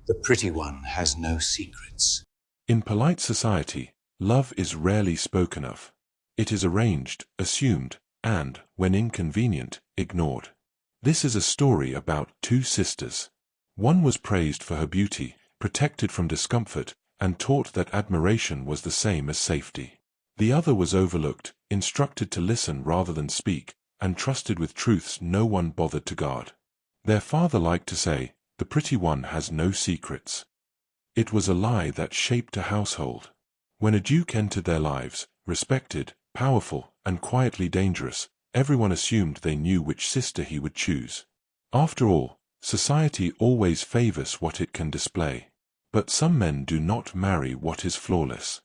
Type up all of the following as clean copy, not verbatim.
The pretty one has no secrets. In polite society, love is rarely spoken of. It is arranged, assumed, and, when inconvenient, ignored. This is a story about two sisters. One was praised for her beauty, protected from discomfort, and taught that admiration was the same as safety. The other was overlooked, instructed to listen rather than speak, and trusted with truths no one bothered to guard. Their father liked to say, "The pretty one has no secrets." It was a lie that shaped a household. When a duke entered their lives, respected, powerful, and quietly dangerous, everyone assumed they knew which sister he would choose. After all, society always favors what it can display. But some men do not marry what is flawless.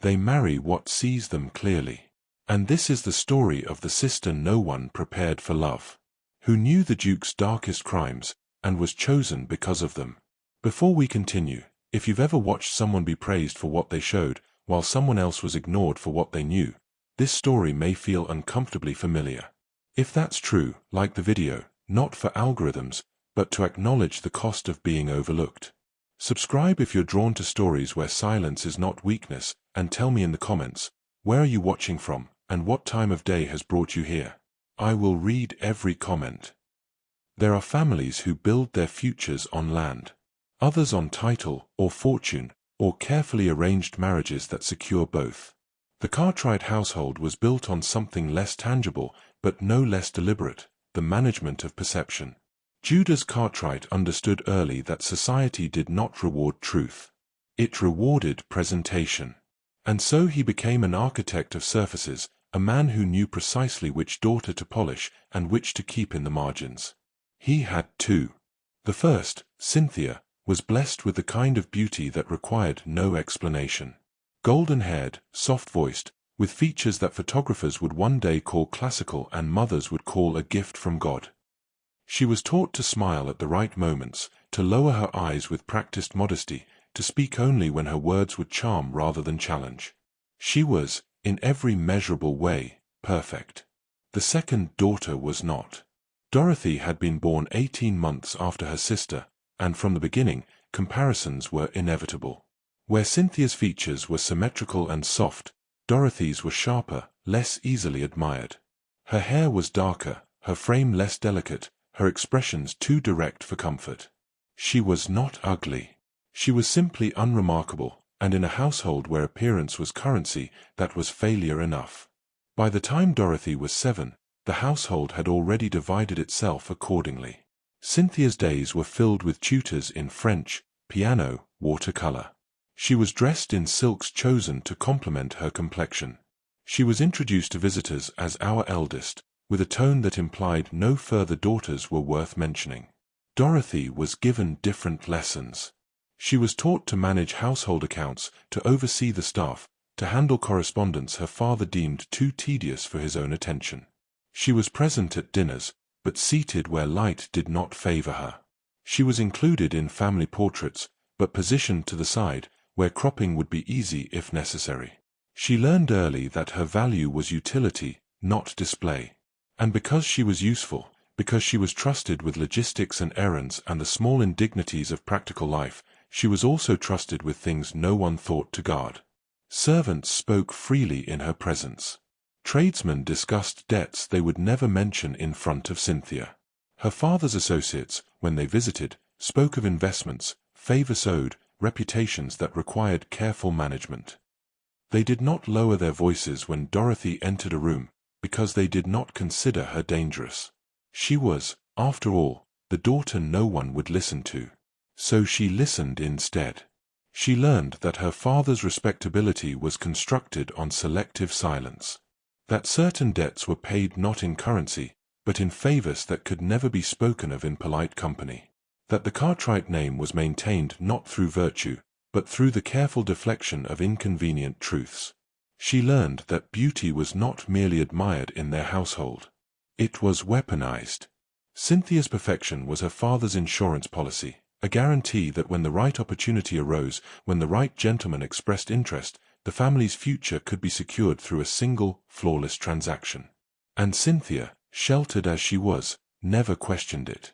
They marry what sees them clearly. And this is the story of the sister no one prepared for love, who knew the duke's darkest crimes, and was chosen because of them. Before we continue, if you've ever watched someone be praised for what they showed, while someone else was ignored for what they knew, this story may feel uncomfortably familiar. If that's true, like the video, not for algorithms, but to acknowledge the cost of being overlooked. Subscribe if you're drawn to stories where silence is not weakness, and tell me in the comments, where are you watching from, and what time of day has brought you here? I will read every comment. There are families who build their futures on land, others on title or fortune, or carefully arranged marriages that secure both. The Cartwright household was built on something less tangible, but no less deliberate, the management of perception. Judas Cartwright understood early that society did not reward truth. It rewarded presentation. And so he became an architect of surfaces, a man who knew precisely which daughter to polish and which to keep in the margins. He had two. The first, Cynthia, was blessed with the kind of beauty that required no explanation. Golden-haired, soft-voiced, with features that photographers would one day call classical and mothers would call a gift from God. She was taught to smile at the right moments, to lower her eyes with practiced modesty, to speak only when her words would charm rather than challenge. She was, in every measurable way, perfect. The second daughter was not. Dorothy had been born 18 months after her sister, and from the beginning, comparisons were inevitable. Where Cynthia's features were symmetrical and soft, Dorothy's were sharper, less easily admired. Her hair was darker, her frame less delicate, her expressions too direct for comfort. She was not ugly. She was simply unremarkable, and in a household where appearance was currency, that was failure enough. By the time Dorothy was 7, the household had already divided itself accordingly. Cynthia's days were filled with tutors in French, piano, watercolor. She was dressed in silks chosen to complement her complexion. She was introduced to visitors as our eldest, with a tone that implied no further daughters were worth mentioning. Dorothy was given different lessons. She was taught to manage household accounts, to oversee the staff, to handle correspondence her father deemed too tedious for his own attention. She was present at dinners, but seated where light did not favor her. She was included in family portraits, but positioned to the side, where cropping would be easy if necessary. She learned early that her value was utility, not display. And because she was useful, because she was trusted with logistics and errands and the small indignities of practical life, she was also trusted with things no one thought to guard. Servants spoke freely in her presence. Tradesmen discussed debts they would never mention in front of Cynthia. Her father's associates, when they visited, spoke of investments, favors owed, reputations that required careful management. They did not lower their voices when Dorothy entered a room, because they did not consider her dangerous. She was, after all, the daughter no one would listen to. So she listened instead. She learned that her father's respectability was constructed on selective silence. That certain debts were paid not in currency, but in favors that could never be spoken of in polite company. That the Cartwright name was maintained not through virtue, but through the careful deflection of inconvenient truths. She learned that beauty was not merely admired in their household. It was weaponized. Cynthia's perfection was her father's insurance policy, a guarantee that when the right opportunity arose, when the right gentleman expressed interest, the family's future could be secured through a single, flawless transaction. And Cynthia, sheltered as she was, never questioned it.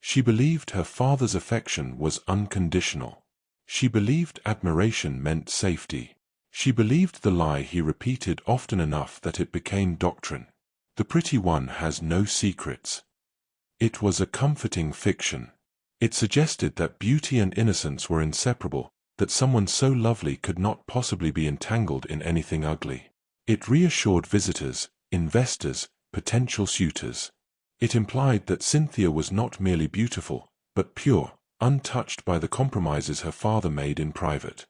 She believed her father's affection was unconditional. She believed admiration meant safety. She believed the lie he repeated often enough that it became doctrine. The pretty one has no secrets. It was a comforting fiction. It suggested that beauty and innocence were inseparable, that someone so lovely could not possibly be entangled in anything ugly. It reassured visitors, investors, potential suitors. It implied that Cynthia was not merely beautiful, but pure, untouched by the compromises her father made in private.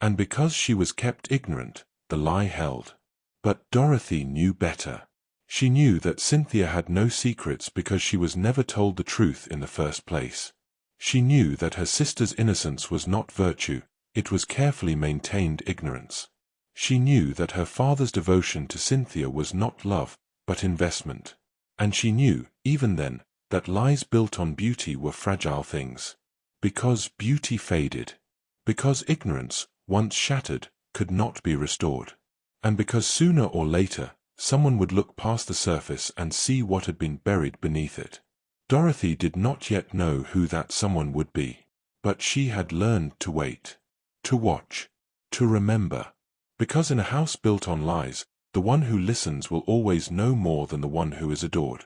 And because she was kept ignorant, the lie held. But Dorothy knew better. She knew that Cynthia had no secrets because she was never told the truth in the first place. She knew that her sister's innocence was not virtue, it was carefully maintained ignorance. She knew that her father's devotion to Cynthia was not love, but investment. And she knew, even then, that lies built on beauty were fragile things. Because beauty faded. Because ignorance, once shattered, could not be restored. And because sooner or later, someone would look past the surface and see what had been buried beneath it. Dorothy did not yet know who that someone would be. But she had learned to wait. To watch. To remember. Because in a house built on lies, the one who listens will always know more than the one who is adored.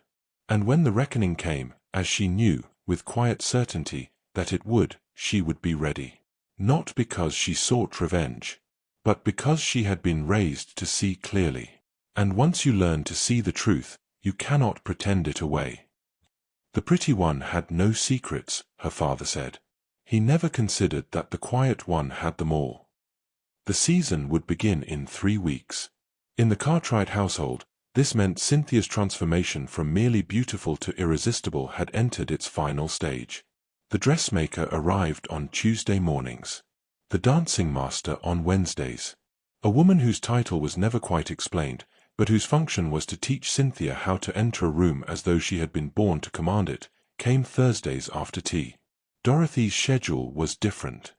And when the reckoning came, as she knew, with quiet certainty, that it would, she would be ready. Not because she sought revenge, but because she had been raised to see clearly. And once you learn to see the truth, you cannot pretend it away. The pretty one had no secrets, her father said. He never considered that the quiet one had them all. The season would begin in 3 weeks. In the Cartwright household, this meant Cynthia's transformation from merely beautiful to irresistible had entered its final stage. The dressmaker arrived on Tuesday mornings. The dancing master on Wednesdays. A woman whose title was never quite explained, but whose function was to teach Cynthia how to enter a room as though she had been born to command it, came Thursdays after tea. Dorothy's schedule was different.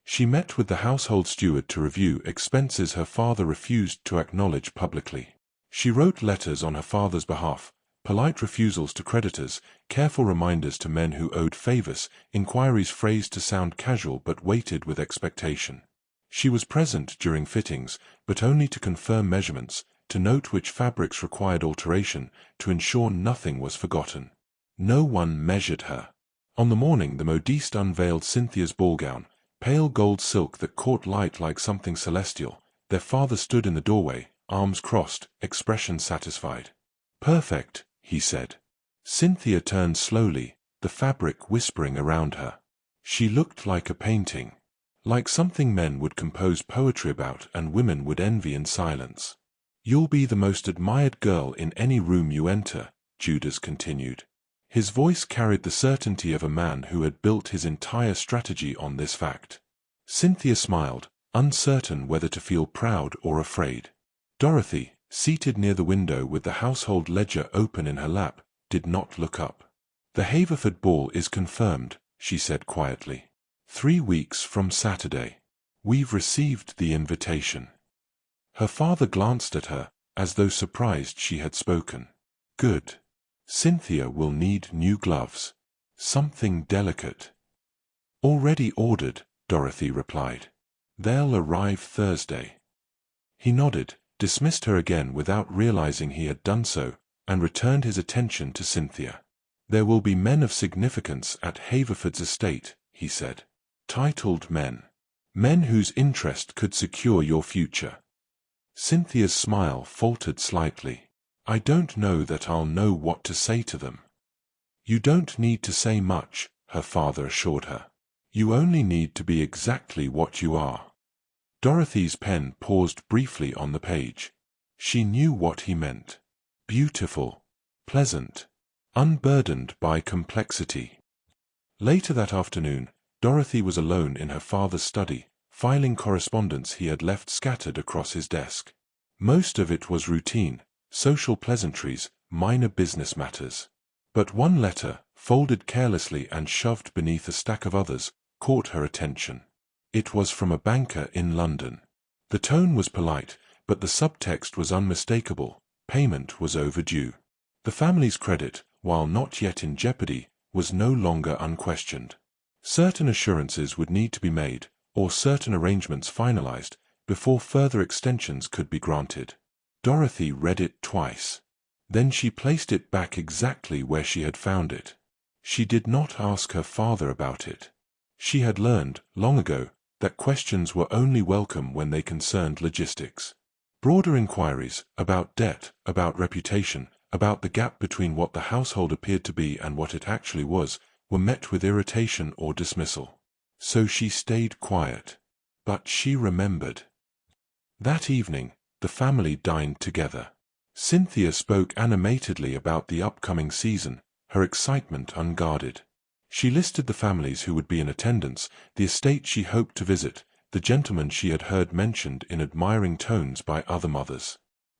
She met with the household steward to review expenses her father refused to acknowledge publicly. She wrote letters on her father's behalf, polite refusals to creditors, careful reminders to men who owed favors, inquiries phrased to sound casual but weighted with expectation. She was present during fittings, but only to confirm measurements, to note which fabrics required alteration, to ensure nothing was forgotten. No one measured her. On the morning the modiste unveiled Cynthia's ball gown, pale gold silk that caught light like something celestial, their father stood in the doorway, arms crossed, expression satisfied. "Perfect," he said. Cynthia turned slowly, the fabric whispering around her. She looked like a painting. Like something men would compose poetry about and women would envy in silence. "You'll be the most admired girl in any room you enter," Judas continued. His voice carried the certainty of a man who had built his entire strategy on this fact. Cynthia smiled, uncertain whether to feel proud or afraid. Dorothy, seated near the window with the household ledger open in her lap, did not look up. "The Haverford ball is confirmed," she said quietly. 3 weeks from Saturday. We've received the invitation." Her father glanced at her, as though surprised she had spoken. "Good. Cynthia will need new gloves. Something delicate." "Already ordered," Dorothy replied. "They'll arrive Thursday." He nodded, dismissed her again without realizing he had done so, and returned his attention to Cynthia. "There will be men of significance at Haverford's estate," he said. "Titled men. Men whose interest could secure your future." Cynthia's smile faltered slightly. "I don't know that I'll know what to say to them." "You don't need to say much," her father assured her. "You only need to be exactly what you are." Dorothy's pen paused briefly on the page. She knew what he meant. Beautiful. Pleasant. Unburdened by complexity. Later that afternoon, Dorothy was alone in her father's study, filing correspondence he had left scattered across his desk. Most of it was routine, social pleasantries, minor business matters. But one letter, folded carelessly and shoved beneath a stack of others, caught her attention. It was from a banker in London. The tone was polite, but the subtext was unmistakable. Payment was overdue. The family's credit, while not yet in jeopardy, was no longer unquestioned. Certain assurances would need to be made, or certain arrangements finalized, before further extensions could be granted. Dorothy read it twice. Then she placed it back exactly where she had found it. She did not ask her father about it. She had learned, long ago, that questions were only welcome when they concerned logistics. Broader inquiries, about debt, about reputation, about the gap between what the household appeared to be and what it actually was, were met with irritation or dismissal. So she stayed quiet. But she remembered. That evening, the family dined together. Cynthia spoke animatedly about the upcoming season, her excitement unguarded. She listed the families who would be in attendance, the estate she hoped to visit, the gentlemen she had heard mentioned in admiring tones by other mothers.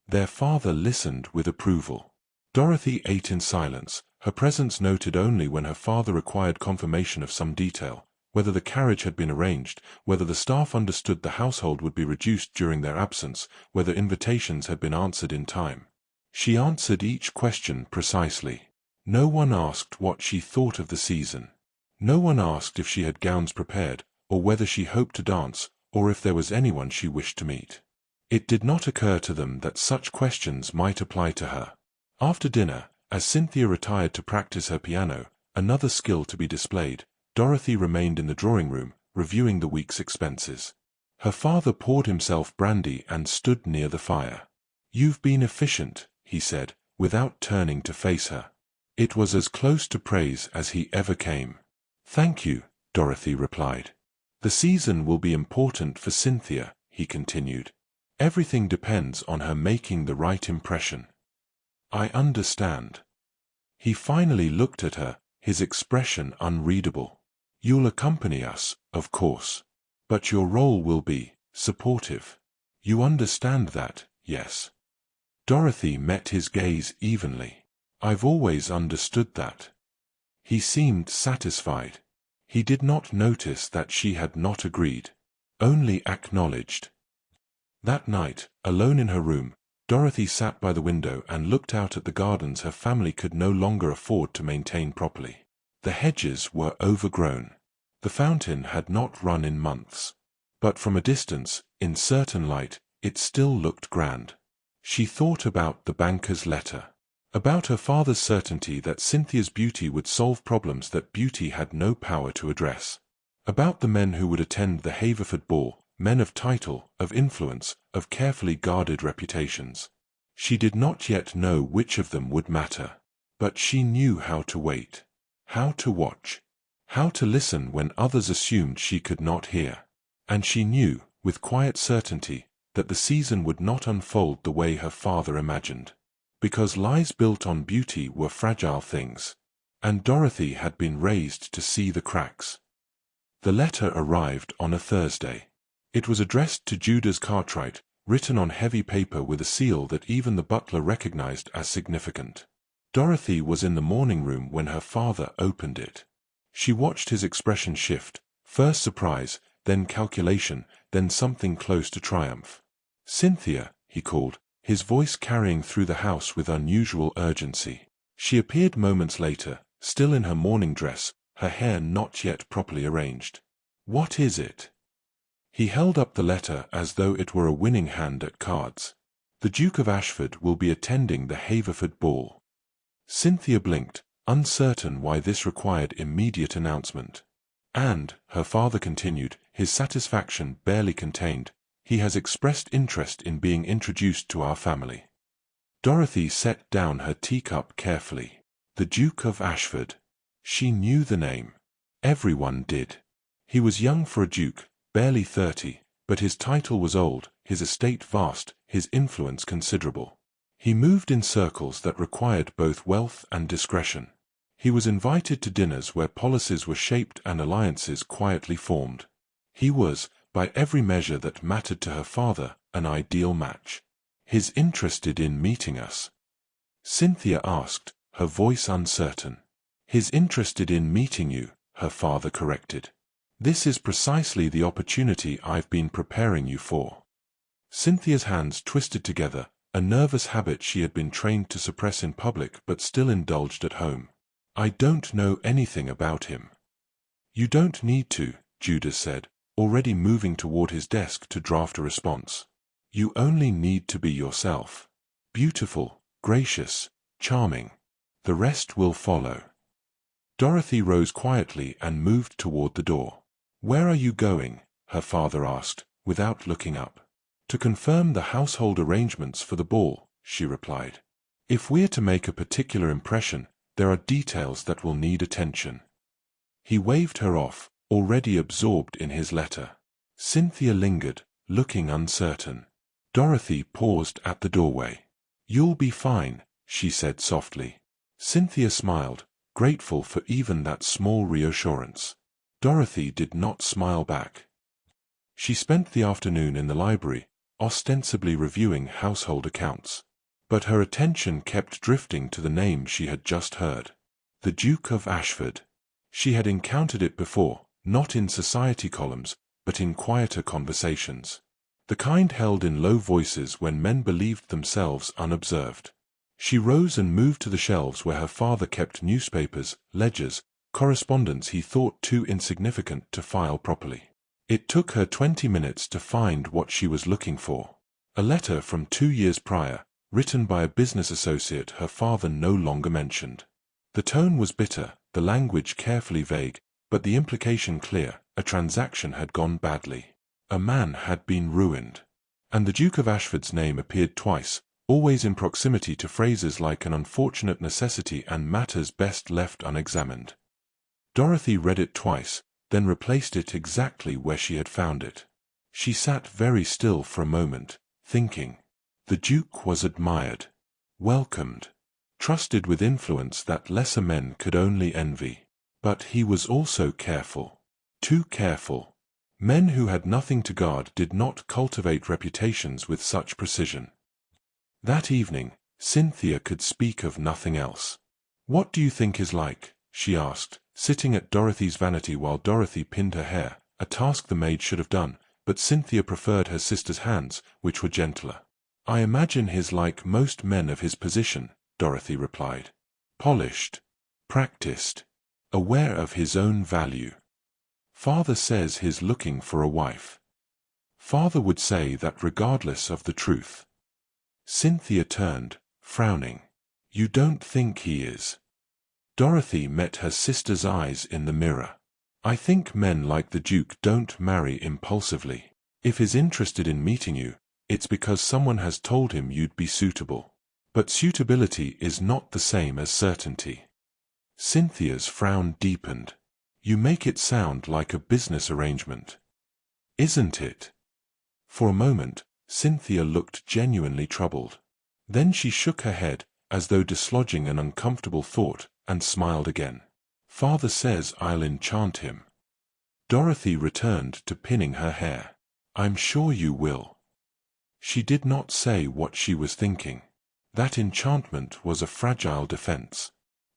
Their father listened with approval. Dorothy ate in silence, her presence noted only when her father required confirmation of some detail, whether the carriage had been arranged, whether the staff understood the household would be reduced during their absence, whether invitations had been answered in time. She answered each question precisely. No one asked what she thought of the season. No one asked if she had gowns prepared, or whether she hoped to dance, or if there was anyone she wished to meet. It did not occur to them that such questions might apply to her. After dinner, as Cynthia retired to practice her piano, another skill to be displayed, Dorothy remained in the drawing room, reviewing the week's expenses. Her father poured himself brandy and stood near the fire. "You've been efficient," he said, without turning to face her. It was as close to praise as he ever came. "Thank you," Dorothy replied. "The season will be important for Cynthia," he continued. "Everything depends on her making the right impression." "I understand." He finally looked at her, his expression unreadable. "You'll accompany us, of course. But your role will be supportive. You understand that, yes?" Dorothy met his gaze evenly. "I've always understood that." He seemed satisfied. He did not notice that she had not agreed, only acknowledged. That night, alone in her room, Dorothy sat by the window and looked out at the gardens her family could no longer afford to maintain properly. The hedges were overgrown. The fountain had not run in months. But from a distance, in certain light, it still looked grand. She thought about the banker's letter. About her father's certainty that Cynthia's beauty would solve problems that beauty had no power to address. About the men who would attend the Haverford ball, men of title, of influence, of carefully guarded reputations. She did not yet know which of them would matter. But she knew how to wait. How to watch. How to listen when others assumed she could not hear. And she knew, with quiet certainty, that the season would not unfold the way her father imagined. Because lies built on beauty were fragile things. And Dorothy had been raised to see the cracks. The letter arrived on a Thursday. It was addressed to Judas Cartwright, written on heavy paper with a seal that even the butler recognized as significant. Dorothy was in the morning room when her father opened it. She watched his expression shift, first surprise, then calculation, then something close to triumph. "Cynthia," he called, his voice carrying through the house with unusual urgency. She appeared moments later, still in her morning dress, her hair not yet properly arranged. "What is it?" He held up the letter as though it were a winning hand at cards. "The Duke of Ashford will be attending the Haverford ball." Cynthia blinked, uncertain why this required immediate announcement. "And," her father continued, his satisfaction barely contained, "he has expressed interest in being introduced to our family." Dorothy set down her teacup carefully. The Duke of Ashford. She knew the name. Everyone did. He was young for a duke, barely 30, but his title was old, his estate vast, his influence considerable. He moved in circles that required both wealth and discretion. He was invited to dinners where policies were shaped and alliances quietly formed. He was, by every measure that mattered to her father, an ideal match. "He's interested in meeting us?" Cynthia asked, her voice uncertain. "He's interested in meeting you," her father corrected. "This is precisely the opportunity I've been preparing you for." Cynthia's hands twisted together, a nervous habit she had been trained to suppress in public but still indulged at home. I don't know anything about him. You don't need to, Judas said, already moving toward his desk to draft a response. You only need to be yourself. Beautiful, gracious, charming. The rest will follow. Dorothy rose quietly and moved toward the door. Where are you going? Her father asked, without looking up. To confirm the household arrangements for the ball, she replied. If we're to make a particular impression, there are details that will need attention. He waved her off, already absorbed in his letter. Cynthia lingered, looking uncertain. Dorothy paused at the doorway. You'll be fine, she said softly. Cynthia smiled, grateful for even that small reassurance. Dorothy did not smile back. She spent the afternoon in the library, ostensibly reviewing household accounts. But her attention kept drifting to the name she had just heard. The Duke of Ashford. She had encountered it before, not in society columns, but in quieter conversations. The kind held in low voices when men believed themselves unobserved. She rose and moved to the shelves where her father kept newspapers, ledgers, correspondence he thought too insignificant to file properly. It took her 20 minutes to find what she was looking for. A letter from 2 years prior, written by a business associate her father no longer mentioned. The tone was bitter, the language carefully vague, but the implication clear: a transaction had gone badly. A man had been ruined. And the Duke of Ashford's name appeared twice, always in proximity to phrases like an unfortunate necessity and matters best left unexamined. Dorothy read it twice, then replaced it exactly where she had found it. She sat very still for a moment, thinking. The Duke was admired, welcomed, trusted with influence that lesser men could only envy. But he was also careful. Too careful. Men who had nothing to guard did not cultivate reputations with such precision. That evening, Cynthia could speak of nothing else. What do you think is like? She asked, sitting at Dorothy's vanity while Dorothy pinned her hair, a task the maid should have done, but Cynthia preferred her sister's hands, which were gentler. I imagine he's like most men of his position, Dorothy replied. Polished, practiced, aware of his own value. Father says he's looking for a wife. Father would say that regardless of the truth. Cynthia turned, frowning. You don't think he is? Dorothy met her sister's eyes in the mirror. I think men like the Duke don't marry impulsively. If he's interested in meeting you, it's because someone has told him you'd be suitable. But suitability is not the same as certainty. Cynthia's frown deepened. You make it sound like a business arrangement. Isn't it? For a moment, Cynthia looked genuinely troubled. Then she shook her head, as though dislodging an uncomfortable thought, and smiled again. Father says I'll enchant him. Dorothy returned to pinning her hair. I'm sure you will. She did not say what she was thinking. That enchantment was a fragile defense.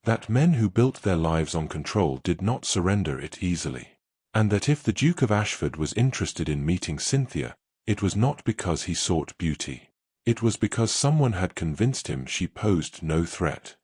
That men who built their lives on control did not surrender it easily. And that if the Duke of Ashford was interested in meeting Cynthia, it was not because he sought beauty. It was because someone had convinced him she posed no threat.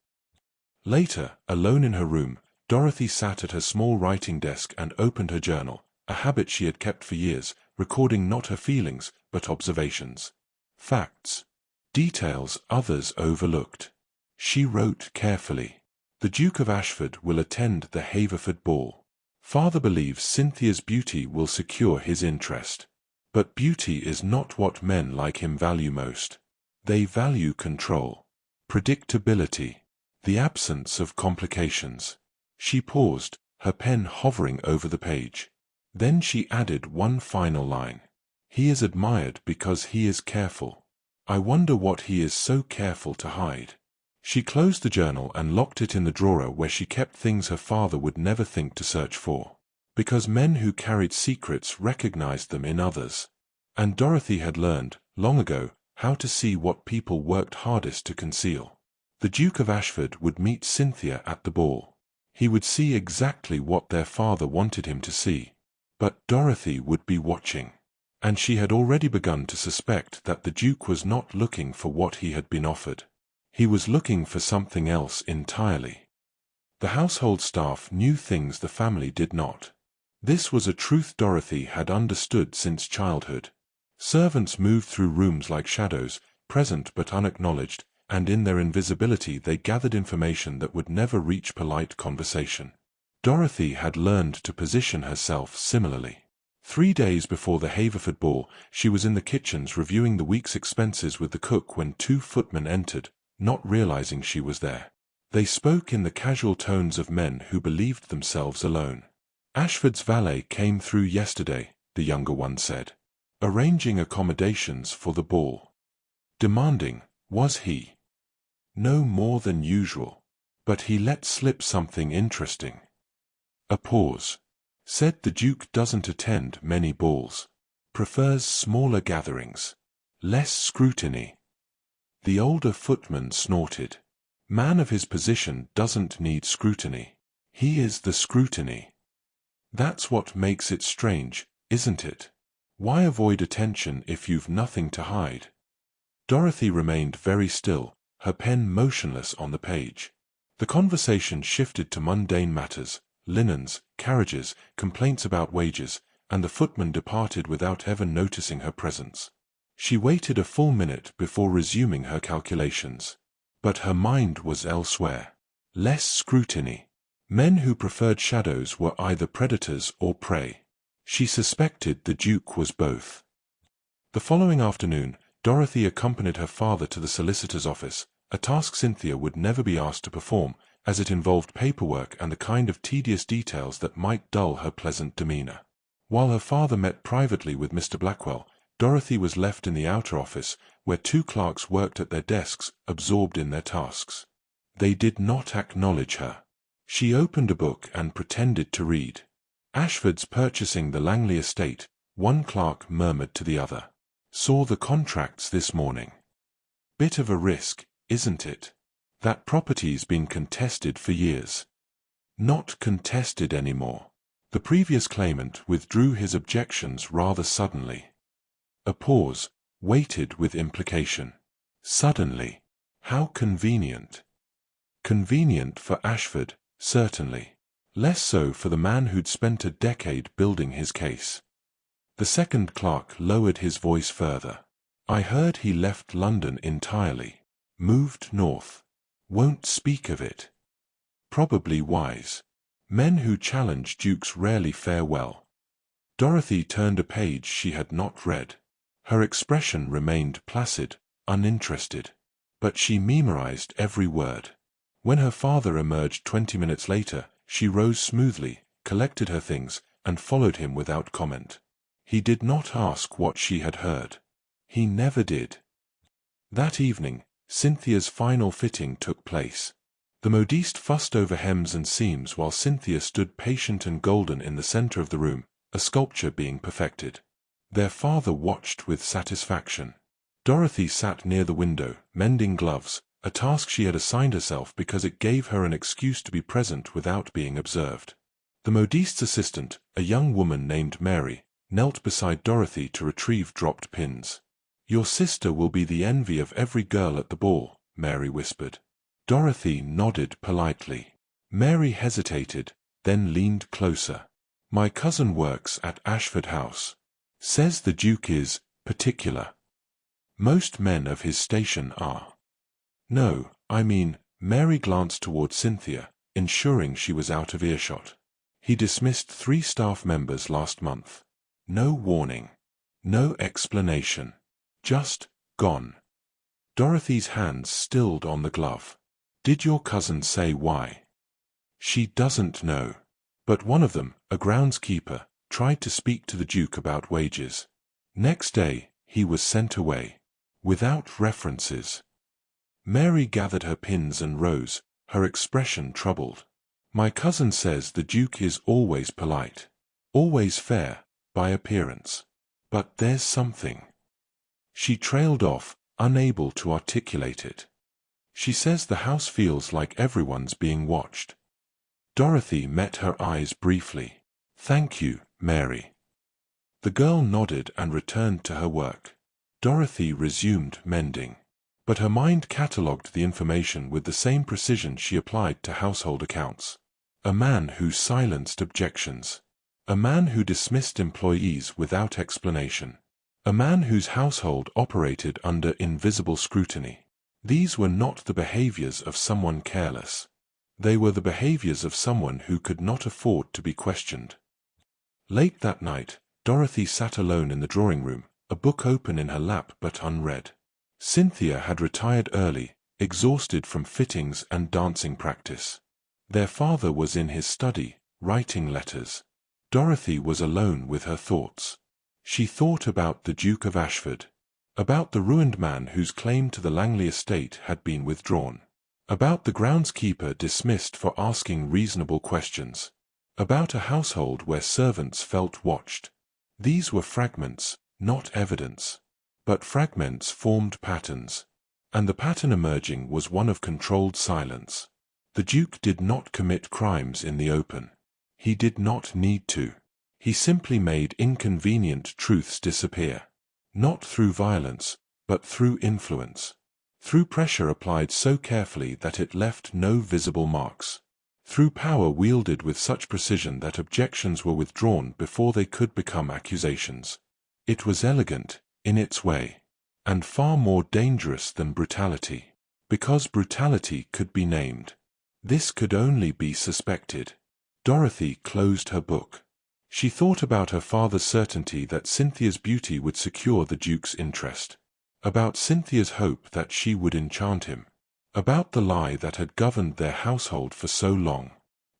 Later, alone in her room, Dorothy sat at her small writing desk and opened her journal, a habit she had kept for years, recording not her feelings, but observations. Facts. Details others overlooked. She wrote carefully. The Duke of Ashford will attend the Haverford ball. Father believes Cynthia's beauty will secure his interest. But beauty is not what men like him value most. They value control, predictability, the absence of complications. She paused, her pen hovering over the page. Then she added one final line. He is admired because he is careful. I wonder what he is so careful to hide. She closed the journal and locked it in the drawer where she kept things her father would never think to search for. Because men who carried secrets recognized them in others. And Dorothy had learned, long ago, how to see what people worked hardest to conceal. The Duke of Ashford would meet Cynthia at the ball. He would see exactly what their father wanted him to see. But Dorothy would be watching. And she had already begun to suspect that the Duke was not looking for what he had been offered. He was looking for something else entirely. The household staff knew things the family did not. This was a truth Dorothy had understood since childhood. Servants moved through rooms like shadows, present but unacknowledged, and in their invisibility they gathered information that would never reach polite conversation. Dorothy had learned to position herself similarly. 3 days before the Haverford ball, she was in the kitchens reviewing the week's expenses with the cook when 2 footmen entered, not realizing she was there. They spoke in the casual tones of men who believed themselves alone. "Ashford's valet came through yesterday," the younger one said. "Arranging accommodations for the ball." Demanding, was he? No more than usual. But he let slip something interesting. A pause. Said the Duke doesn't attend many balls. Prefers smaller gatherings. Less scrutiny. The older footman snorted. Man of his position doesn't need scrutiny. He is the scrutiny. That's what makes it strange, isn't it? Why avoid attention if you've nothing to hide? Dorothy remained very still, her pen motionless on the page. The conversation shifted to mundane matters, linens, carriages, complaints about wages, and the footman departed without ever noticing her presence. She waited a full minute before resuming her calculations. But her mind was elsewhere. Less scrutiny. Men who preferred shadows were either predators or prey. She suspected the Duke was both. The following afternoon, Dorothy accompanied her father to the solicitor's office, a task Cynthia would never be asked to perform, as it involved paperwork and the kind of tedious details that might dull her pleasant demeanor. While her father met privately with Mr. Blackwell, Dorothy was left in the outer office, where 2 clerks worked at their desks, absorbed in their tasks. They did not acknowledge her. She opened a book and pretended to read. "Ashford's purchasing the Langley estate," one clerk murmured to the other. "Saw the contracts this morning. Bit of a risk, isn't it? That property's been contested for years." Not contested anymore. The previous claimant withdrew his objections rather suddenly. A pause, waited with implication. Suddenly. How convenient. Convenient for Ashford, certainly. Less so for the man who'd spent a decade building his case. The second clerk lowered his voice further. "I heard he left London entirely. Moved north. Won't speak of it. Probably wise. Men who challenge dukes rarely fare well." Dorothy turned a page she had not read. Her expression remained placid, uninterested. But she memorized every word. When her father emerged 20 minutes later, she rose smoothly, collected her things, and followed him without comment. He did not ask what she had heard. He never did. That evening, Cynthia's final fitting took place. The modiste fussed over hems and seams while Cynthia stood patient and golden in the center of the room, a sculpture being perfected. Their father watched with satisfaction. Dorothy sat near the window, mending gloves, a task she had assigned herself because it gave her an excuse to be present without being observed. The modiste's assistant, a young woman named Mary, knelt beside Dorothy to retrieve dropped pins. "Your sister will be the envy of every girl at the ball," Mary whispered. Dorothy nodded politely. Mary hesitated, then leaned closer. "My cousin works at Ashford House. Says the Duke is particular. Most men of his station are." "No, I mean," Mary glanced toward Cynthia, ensuring she was out of earshot. "He dismissed 3 staff members last month. No warning. No explanation. Just gone." Dorothy's hands stilled on the glove. "Did your cousin say why?" "She doesn't know. But one of them, a groundskeeper, tried to speak to the Duke about wages. Next day, he was sent away. Without references." Mary gathered her pins and rose, her expression troubled. "My cousin says the Duke is always polite. Always fair, by appearance. But there's something." She trailed off, unable to articulate it. "She says the house feels like everyone's being watched." Dorothy met her eyes briefly. "Thank you, Mary." The girl nodded and returned to her work. Dorothy resumed mending. but her mind catalogued the information with the same precision she applied to household accounts. A man who silenced objections. A man who dismissed employees without explanation. A man whose household operated under invisible scrutiny. These were not the behaviors of someone careless. They were the behaviors of someone who could not afford to be questioned. Late that night, Dorothy sat alone in the drawing room, a book open in her lap but unread. Cynthia had retired early, exhausted from fittings and dancing practice. Their father was in his study, writing letters. Dorothy was alone with her thoughts. She thought about the Duke of Ashford, about the ruined man whose claim to the Langley estate had been withdrawn, about the groundskeeper dismissed for asking reasonable questions, about a household where servants felt watched. These were fragments, not evidence. But fragments formed patterns, and the pattern emerging was one of controlled silence. The Duke did not commit crimes in the open. He did not need to. He simply made inconvenient truths disappear. Not through violence, but through influence. Through pressure applied so carefully that it left no visible marks. Through power wielded with such precision that objections were withdrawn before they could become accusations. It was elegant, in its way, and far more dangerous than brutality, because brutality could be named. This could only be suspected. Dorothy closed her book. She thought about her father's certainty that Cynthia's beauty would secure the Duke's interest, about Cynthia's hope that she would enchant him, about the lie that had governed their household for so long.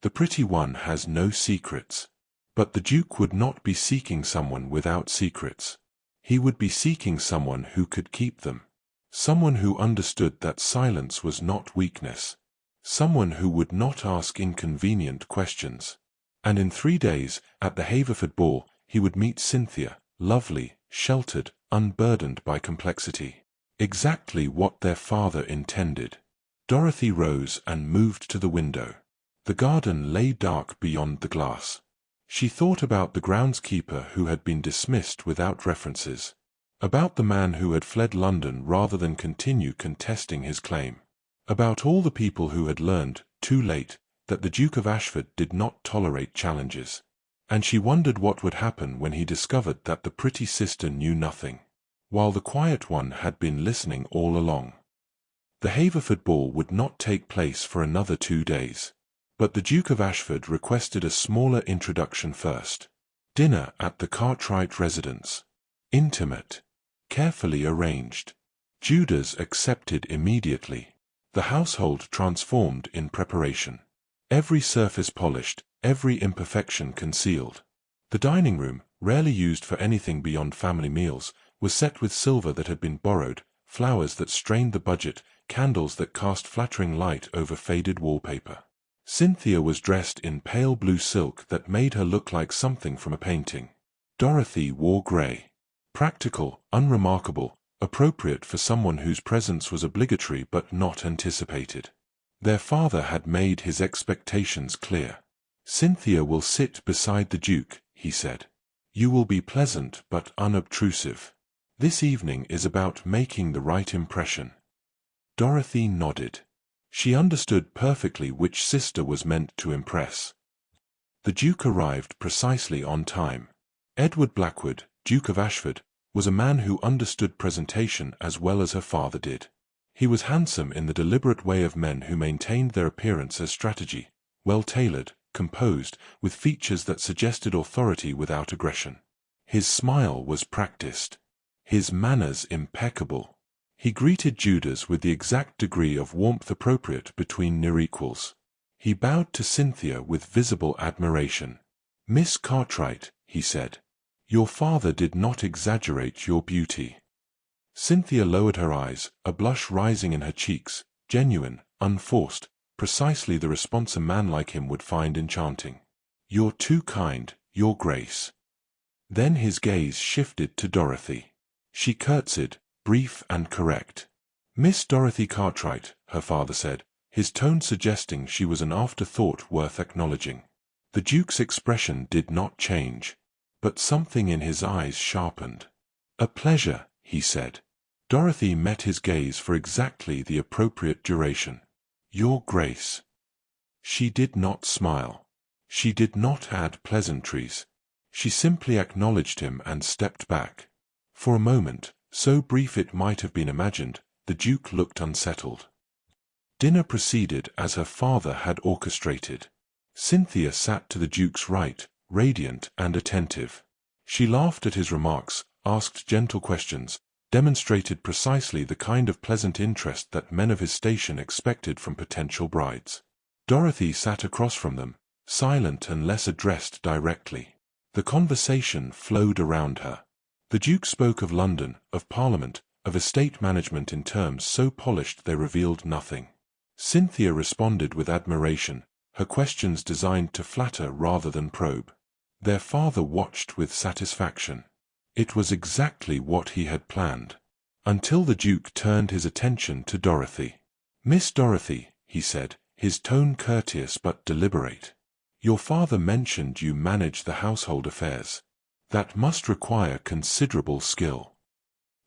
The pretty one has no secrets. But the Duke would not be seeking someone without secrets. He would be seeking someone who could keep them. Someone who understood that silence was not weakness. Someone who would not ask inconvenient questions. And in 3 days, at the Haverford ball, he would meet Cynthia, lovely, sheltered, unburdened by complexity. Exactly what their father intended. Dorothy rose and moved to the window. The garden lay dark beyond the glass. She thought about the groundskeeper who had been dismissed without references, about the man who had fled London rather than continue contesting his claim, about all the people who had learned, too late, that the Duke of Ashford did not tolerate challenges. And she wondered what would happen when he discovered that the pretty sister knew nothing, while the quiet one had been listening all along. The Haverford ball would not take place for another 2 days. But the Duke of Ashford requested a smaller introduction first. Dinner at the Cartwright residence. Intimate. Carefully arranged. Judas accepted immediately. The household transformed in preparation. Every surface polished, every imperfection concealed. The dining room, rarely used for anything beyond family meals, was set with silver that had been borrowed, flowers that strained the budget, candles that cast flattering light over faded wallpaper. Cynthia was dressed in pale blue silk that made her look like something from a painting. Dorothy wore grey. Practical, unremarkable, appropriate for someone whose presence was obligatory but not anticipated. Their father had made his expectations clear. Cynthia will sit beside the Duke, he said. You will be pleasant but unobtrusive. This evening is about making the right impression. Dorothy nodded. She understood perfectly which sister was meant to impress. The Duke arrived precisely on time. Edward Blackwood, Duke of Ashford, was a man who understood presentation as well as her father did. He was handsome in the deliberate way of men who maintained their appearance as strategy, well-tailored, composed, with features that suggested authority without aggression. His smile was practiced. His manners impeccable. He greeted Judas with the exact degree of warmth appropriate between near equals. He bowed to Cynthia with visible admiration. Miss Cartwright, he said, your father did not exaggerate your beauty. Cynthia lowered her eyes, a blush rising in her cheeks, genuine, unforced, precisely the response a man like him would find enchanting. You're too kind, Your Grace. Then his gaze shifted to Dorothy. She curtsied, brief and correct. Miss Dorothy Cartwright, her father said, his tone suggesting she was an afterthought worth acknowledging. The Duke's expression did not change, but something in his eyes sharpened. A pleasure, he said. Dorothy met his gaze for exactly the appropriate duration. "Your Grace." She did not smile. She did not add pleasantries. She simply acknowledged him and stepped back. For a moment, so brief it might have been imagined, the Duke looked unsettled. Dinner proceeded as her father had orchestrated. Cynthia sat to the Duke's right, radiant and attentive. She laughed at his remarks, asked gentle questions, demonstrated precisely the kind of pleasant interest that men of his station expected from potential brides. Dorothy sat across from them, silent and less addressed directly. The conversation flowed around her. The Duke spoke of London, of Parliament, of estate management in terms so polished they revealed nothing. Cynthia responded with admiration, her questions designed to flatter rather than probe. Their father watched with satisfaction. It was exactly what he had planned. Until the Duke turned his attention to Dorothy. "Miss Dorothy," he said, his tone courteous but deliberate. "Your father mentioned you manage the household affairs. That must require considerable skill."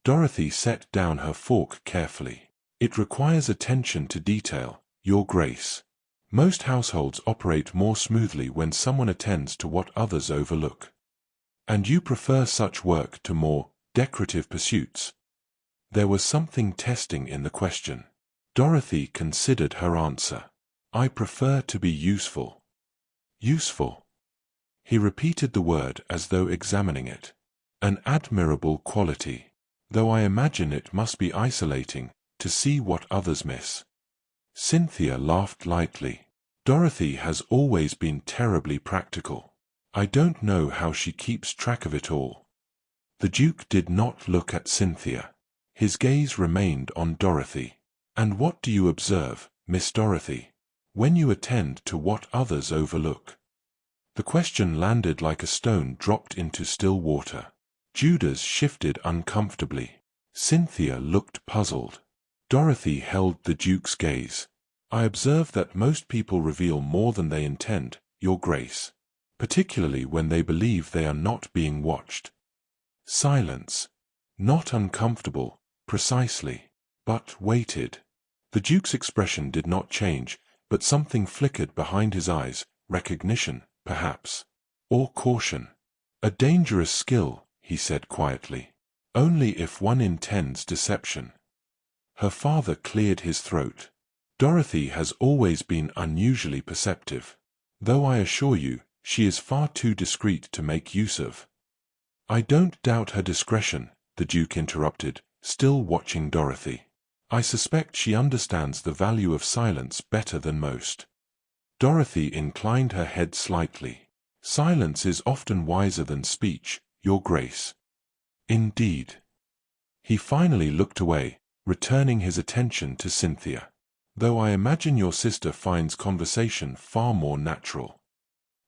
Dorothy set down her fork carefully. "It requires attention to detail, Your Grace. Most households operate more smoothly when someone attends to what others overlook. And you prefer such work to more decorative pursuits." There was something testing in the question. Dorothy considered her answer. "I prefer to be useful." "Useful." He repeated the word as though examining it. "An admirable quality. Though I imagine it must be isolating, to see what others miss." Cynthia laughed lightly. "Dorothy has always been terribly practical. I don't know how she keeps track of it all." The Duke did not look at Cynthia. His gaze remained on Dorothy. "And what do you observe, Miss Dorothy, when you attend to what others overlook?" The question landed like a stone dropped into still water. Judas shifted uncomfortably. Cynthia looked puzzled. Dorothy held the Duke's gaze. "I observe that most people reveal more than they intend, Your Grace, particularly when they believe they are not being watched." Silence. Not uncomfortable, precisely, but weighted. The Duke's expression did not change, but something flickered behind his eyes, recognition, perhaps, or caution. "A dangerous skill," he said quietly. "Only if one intends deception." Her father cleared his throat. "Dorothy has always been unusually perceptive. Though I assure you, she is far too discreet to make use of." "I don't doubt her discretion," the Duke interrupted, still watching Dorothy. "I suspect she understands the value of silence better than most." Dorothy inclined her head slightly. "Silence is often wiser than speech, Your Grace." "Indeed." He finally looked away, returning his attention to Cynthia. "Though I imagine your sister finds conversation far more natural."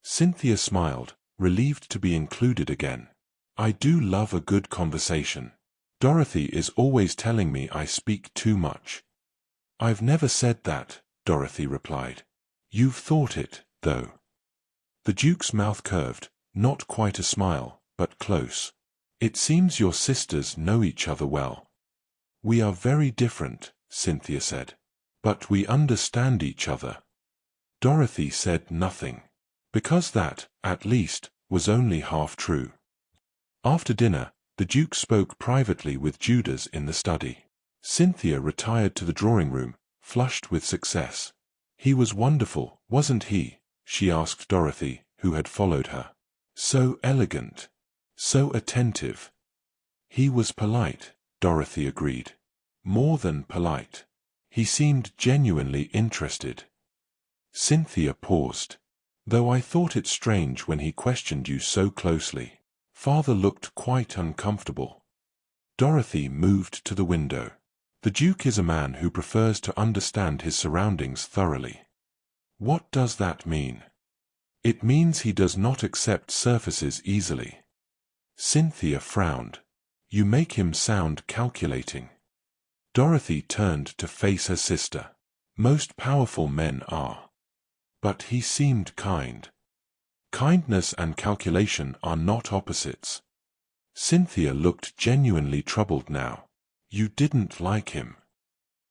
Cynthia smiled, relieved to be included again. "I do love a good conversation. Dorothy is always telling me I speak too much." "I've never said that," Dorothy replied. "You've thought it, though." The Duke's mouth curved, not quite a smile, but close. "It seems your sisters know each other well." "We are very different," Cynthia said. "But we understand each other." Dorothy said nothing. Because that, at least, was only half true. After dinner, the Duke spoke privately with Judas in the study. Cynthia retired to the drawing room, flushed with success. "He was wonderful, wasn't he?" she asked Dorothy, who had followed her. "So elegant. So attentive." "He was polite," Dorothy agreed. "More than polite. He seemed genuinely interested." Cynthia paused. "Though I thought it strange when he questioned you so closely. Father looked quite uncomfortable." Dorothy moved to the window. The Duke is a man who prefers to understand his surroundings thoroughly. "What does that mean?" "It means he does not accept surfaces easily." Cynthia frowned. "You make him sound calculating." Dorothy turned to face her sister. "Most powerful men are." "But he seemed kind." "Kindness and calculation are not opposites." Cynthia looked genuinely troubled now. You didn't like him.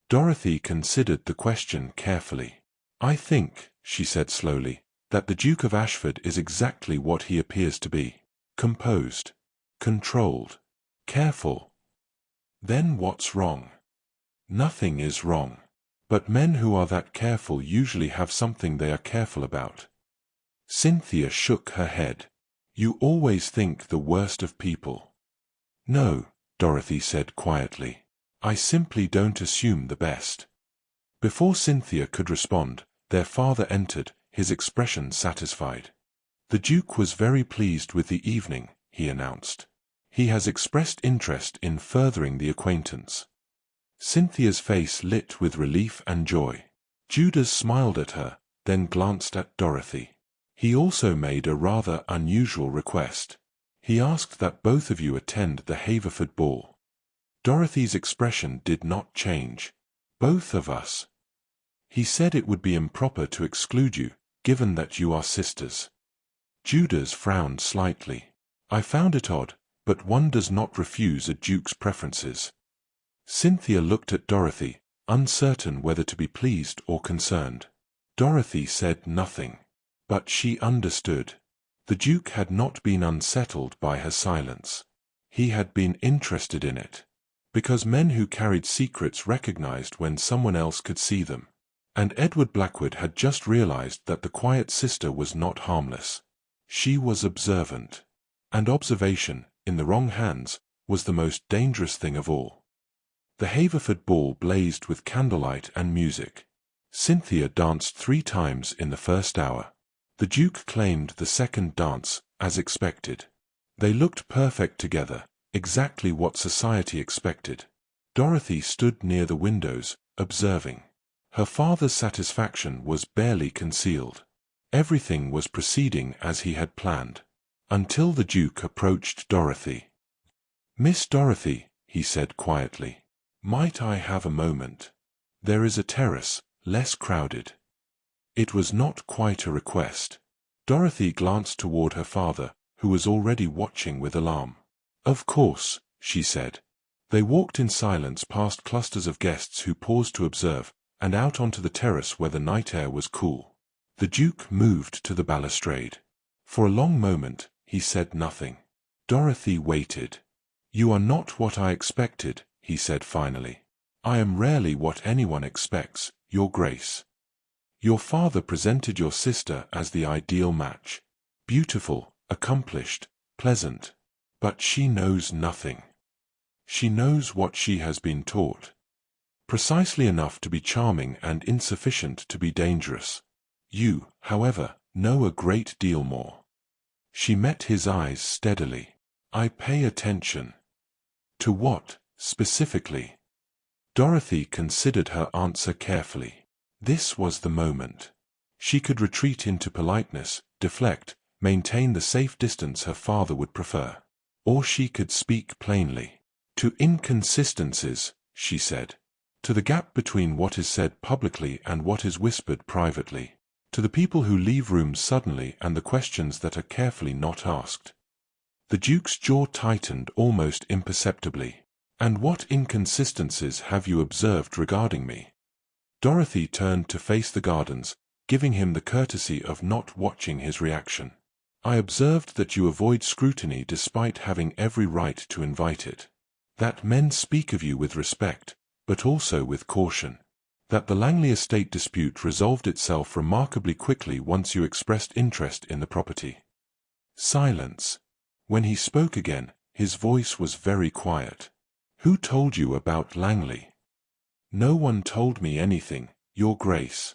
Dorothy considered the question carefully. I think, she said slowly, that the Duke of Ashford is exactly what he appears to be. Composed. Controlled. Careful. Then what's wrong? Nothing is wrong. But men who are that careful usually have something they are careful about. Cynthia shook her head. You always think the worst of people. No, Dorothy said quietly. I simply don't assume the best. Before Cynthia could respond, their father entered, his expression satisfied. The Duke was very pleased with the evening, he announced. He has expressed interest in furthering the acquaintance. Cynthia's face lit with relief and joy. Judas smiled at her, then glanced at Dorothy. He also made a rather unusual request. He asked that both of you attend the Haverford ball. Dorothy's expression did not change. Both of us. He said it would be improper to exclude you, given that you are sisters. Judas frowned slightly. I found it odd, but one does not refuse a duke's preferences. Cynthia looked at Dorothy, uncertain whether to be pleased or concerned. Dorothy said nothing. But she understood. The Duke had not been unsettled by her silence. He had been interested in it. Because men who carried secrets recognized when someone else could see them. And Edward Blackwood had just realized that the quiet sister was not harmless. She was observant. And observation, in the wrong hands, was the most dangerous thing of all. The Haverford ball blazed with candlelight and music. Cynthia danced 3 times in the first hour. The Duke claimed the second dance, as expected. They looked perfect together, exactly what society expected. Dorothy stood near the windows, observing. Her father's satisfaction was barely concealed. Everything was proceeding as he had planned. Until the Duke approached Dorothy. Miss Dorothy, he said quietly, might I have a moment? There is a terrace, less crowded. It was not quite a request. Dorothy glanced toward her father, who was already watching with alarm. Of course, she said. They walked in silence past clusters of guests who paused to observe, and out onto the terrace where the night air was cool. The Duke moved to the balustrade. For a long moment, he said nothing. Dorothy waited. You are not what I expected, he said finally. I am rarely what anyone expects, Your Grace. Your father presented your sister as the ideal match. Beautiful, accomplished, pleasant. But she knows nothing. She knows what she has been taught. Precisely enough to be charming and insufficient to be dangerous. You, however, know a great deal more. She met his eyes steadily. I pay attention. To what, specifically? Dorothy considered her answer carefully. This was the moment. She could retreat into politeness, deflect, maintain the safe distance her father would prefer. Or she could speak plainly. To inconsistencies, she said. To the gap between what is said publicly and what is whispered privately. To the people who leave rooms suddenly and the questions that are carefully not asked. The Duke's jaw tightened almost imperceptibly. And what inconsistencies have you observed regarding me? Dorothy turned to face the gardens, giving him the courtesy of not watching his reaction. I observed that you avoid scrutiny despite having every right to invite it. That men speak of you with respect, but also with caution. That the Langley estate dispute resolved itself remarkably quickly once you expressed interest in the property. Silence. When he spoke again, his voice was very quiet. Who told you about Langley? No one told me anything, Your Grace.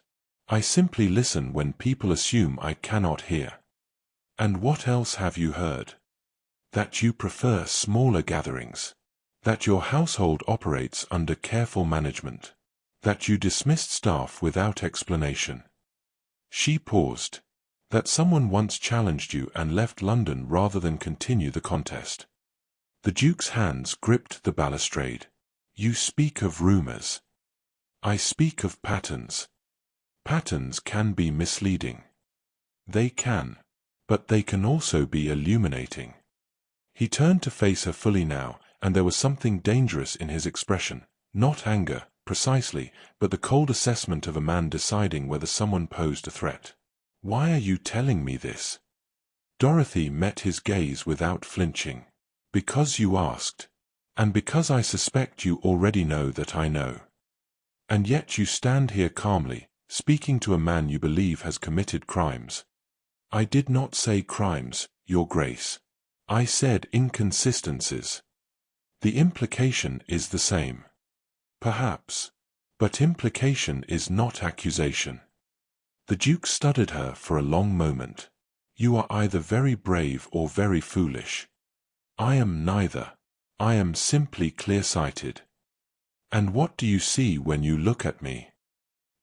I simply listen when people assume I cannot hear. And what else have you heard? That you prefer smaller gatherings. That your household operates under careful management. That you dismissed staff without explanation. She paused. That someone once challenged you and left London rather than continue the contest. The Duke's hands gripped the balustrade. You speak of rumors. I speak of patterns. Patterns can be misleading. They can. But they can also be illuminating. He turned to face her fully now, and there was something dangerous in his expression, not anger, precisely, but the cold assessment of a man deciding whether someone posed a threat. "Why are you telling me this?" Dorothy met his gaze without flinching. "Because you asked. And because I suspect you already know that I know. And yet you stand here calmly, speaking to a man you believe has committed crimes." "I did not say crimes, Your Grace. I said inconsistencies." "The implication is the same." "Perhaps. But implication is not accusation." The Duke studied her for a long moment. "You are either very brave or very foolish." "I am neither. I am simply clear-sighted." "And what do you see when you look at me?"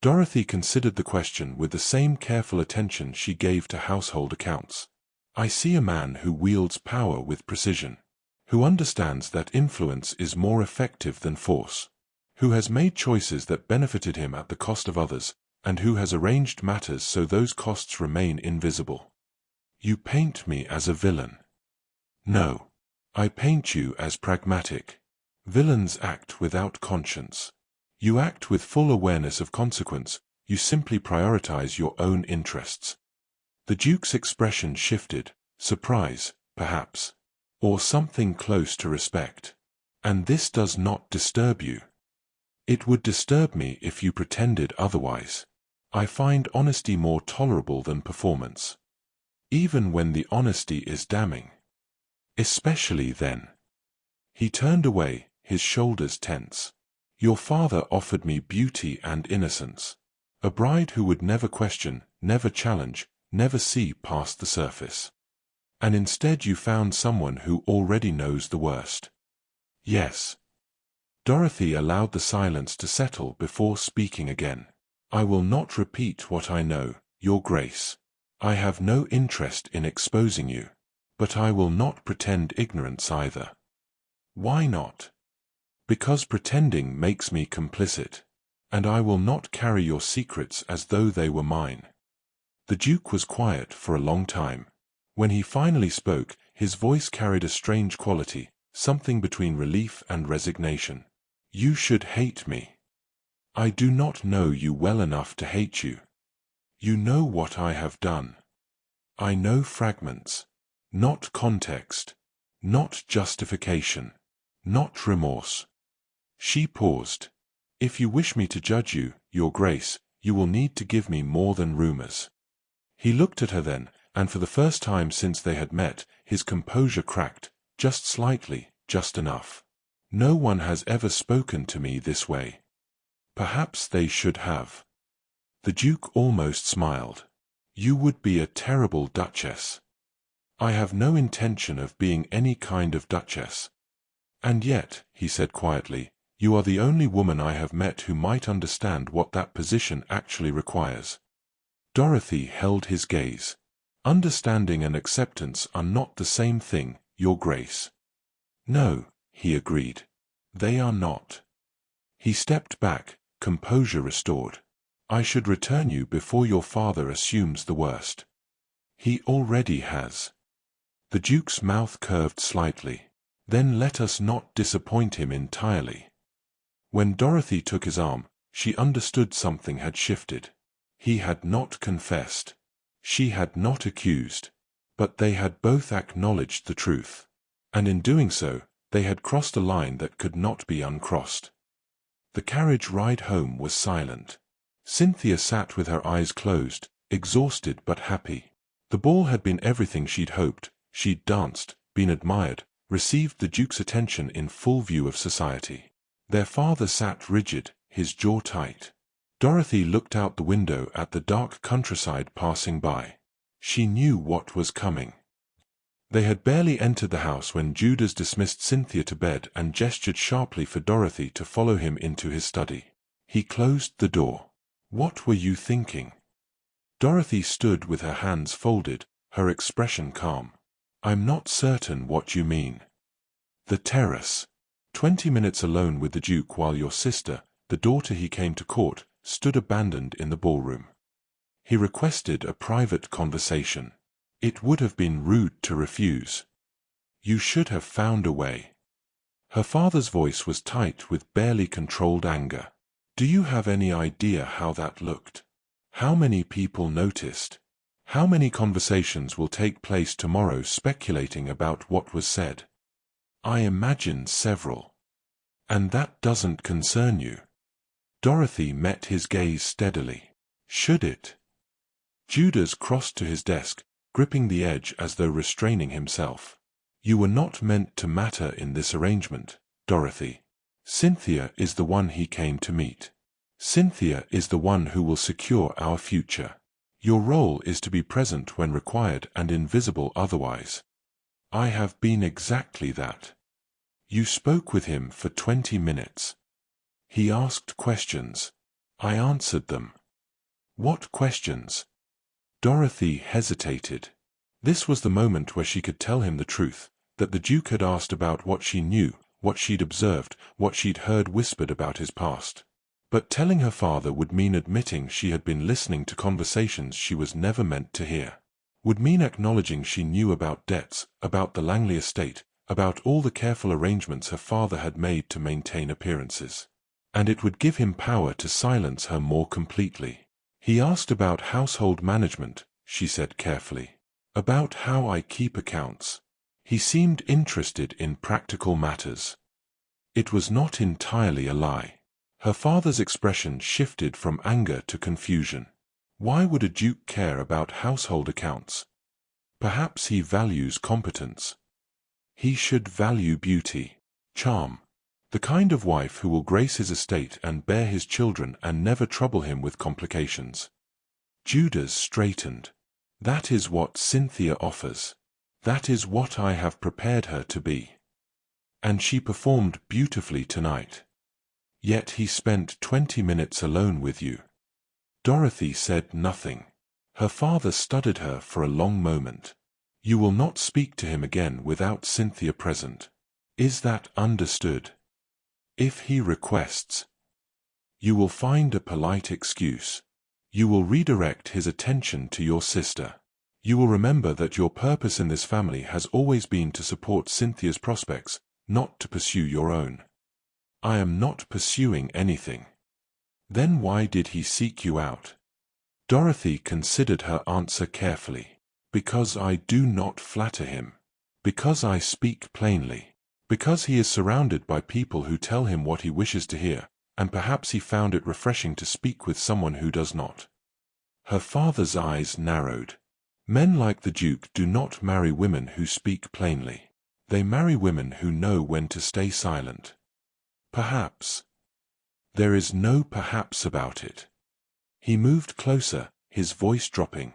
Dorothy considered the question with the same careful attention she gave to household accounts. "I see a man who wields power with precision, who understands that influence is more effective than force, who has made choices that benefited him at the cost of others, and who has arranged matters so those costs remain invisible." "You paint me as a villain." "No. I paint you as pragmatic. Villains act without conscience. You act with full awareness of consequence, you simply prioritize your own interests." The Duke's expression shifted, surprise, perhaps, or something close to respect. "And this does not disturb you?" "It would disturb me if you pretended otherwise. I find honesty more tolerable than performance. Even when the honesty is damning. Especially then." He turned away, his shoulders tense. "Your father offered me beauty and innocence. A bride who would never question, never challenge, never see past the surface. And instead you found someone who already knows the worst." "Yes." Dorothy allowed the silence to settle before speaking again. "I will not repeat what I know, Your Grace. I have no interest in exposing you. But I will not pretend ignorance either." "Why not?" "Because pretending makes me complicit. And I will not carry your secrets as though they were mine." The Duke was quiet for a long time. When he finally spoke, his voice carried a strange quality, something between relief and resignation. "You should hate me. I do not know you well enough to hate you. You know what I have done. I know fragments. Not context. Not justification. Not remorse." She paused. "If you wish me to judge you, Your Grace, you will need to give me more than rumors." He looked at her then, and for the first time since they had met, his composure cracked, just slightly, just enough. "No one has ever spoken to me this way." "Perhaps they should have." The Duke almost smiled. "You would be a terrible duchess." "I have no intention of being any kind of duchess." "And yet," he said quietly, "you are the only woman I have met who might understand what that position actually requires." Dorothy held his gaze. "Understanding and acceptance are not the same thing, Your Grace." "No," he agreed. "They are not." He stepped back, composure restored. "I should return you before your father assumes the worst." "He already has." The Duke's mouth curved slightly. "Then let us not disappoint him entirely." When Dorothy took his arm, she understood something had shifted. He had not confessed. She had not accused. But they had both acknowledged the truth. And in doing so, they had crossed a line that could not be uncrossed. The carriage ride home was silent. Cynthia sat with her eyes closed, exhausted but happy. The ball had been everything she'd hoped. She'd danced, been admired, received the Duke's attention in full view of society. Their father sat rigid, his jaw tight. Dorothy looked out the window at the dark countryside passing by. She knew what was coming. They had barely entered the house when Judas dismissed Cynthia to bed and gestured sharply for Dorothy to follow him into his study. He closed the door. "What were you thinking?" Dorothy stood with her hands folded, her expression calm. "I'm not certain what you mean." "The terrace. 20 minutes alone with the Duke while your sister, the daughter he came to court, stood abandoned in the ballroom. He requested a private conversation. It would have been rude to refuse. You should have found a way." Her father's voice was tight with barely controlled anger. Do you have any idea how that looked? How many people noticed? How many conversations will take place tomorrow speculating about what was said? I imagine several. And that doesn't concern you. Dorothy met his gaze steadily. Should it? Judas crossed to his desk, gripping the edge as though restraining himself. You were not meant to matter in this arrangement, Dorothy. Cynthia is the one he came to meet. Cynthia is the one who will secure our future. Your role is to be present when required and invisible otherwise. I have been exactly that. You spoke with him for 20 minutes. He asked questions. I answered them. What questions? Dorothy hesitated. This was the moment where she could tell him the truth, that the Duke had asked about what she knew, what she'd observed, what she'd heard whispered about his past. But telling her father would mean admitting she had been listening to conversations she was never meant to hear. Would mean acknowledging she knew about debts, about the Langley estate, about all the careful arrangements her father had made to maintain appearances. And it would give him power to silence her more completely. He asked about household management, she said carefully. About how I keep accounts. He seemed interested in practical matters. It was not entirely a lie. Her father's expression shifted from anger to confusion. Why would a duke care about household accounts? Perhaps he values competence. He should value beauty, charm. The kind of wife who will grace his estate and bear his children and never trouble him with complications. Judas straightened. That is what Cynthia offers. That is what I have prepared her to be. And she performed beautifully tonight. Yet he spent 20 minutes alone with you. Dorothy said nothing. Her father studied her for a long moment. You will not speak to him again without Cynthia present. Is that understood? If he requests, you will find a polite excuse. You will redirect his attention to your sister. You will remember that your purpose in this family has always been to support Cynthia's prospects, not to pursue your own. I am not pursuing anything. Then why did he seek you out? Dorothy considered her answer carefully. Because I do not flatter him. Because I speak plainly. Because he is surrounded by people who tell him what he wishes to hear, and perhaps he found it refreshing to speak with someone who does not. Her father's eyes narrowed. Men like the Duke do not marry women who speak plainly. They marry women who know when to stay silent. Perhaps. There is no perhaps about it. He moved closer, his voice dropping.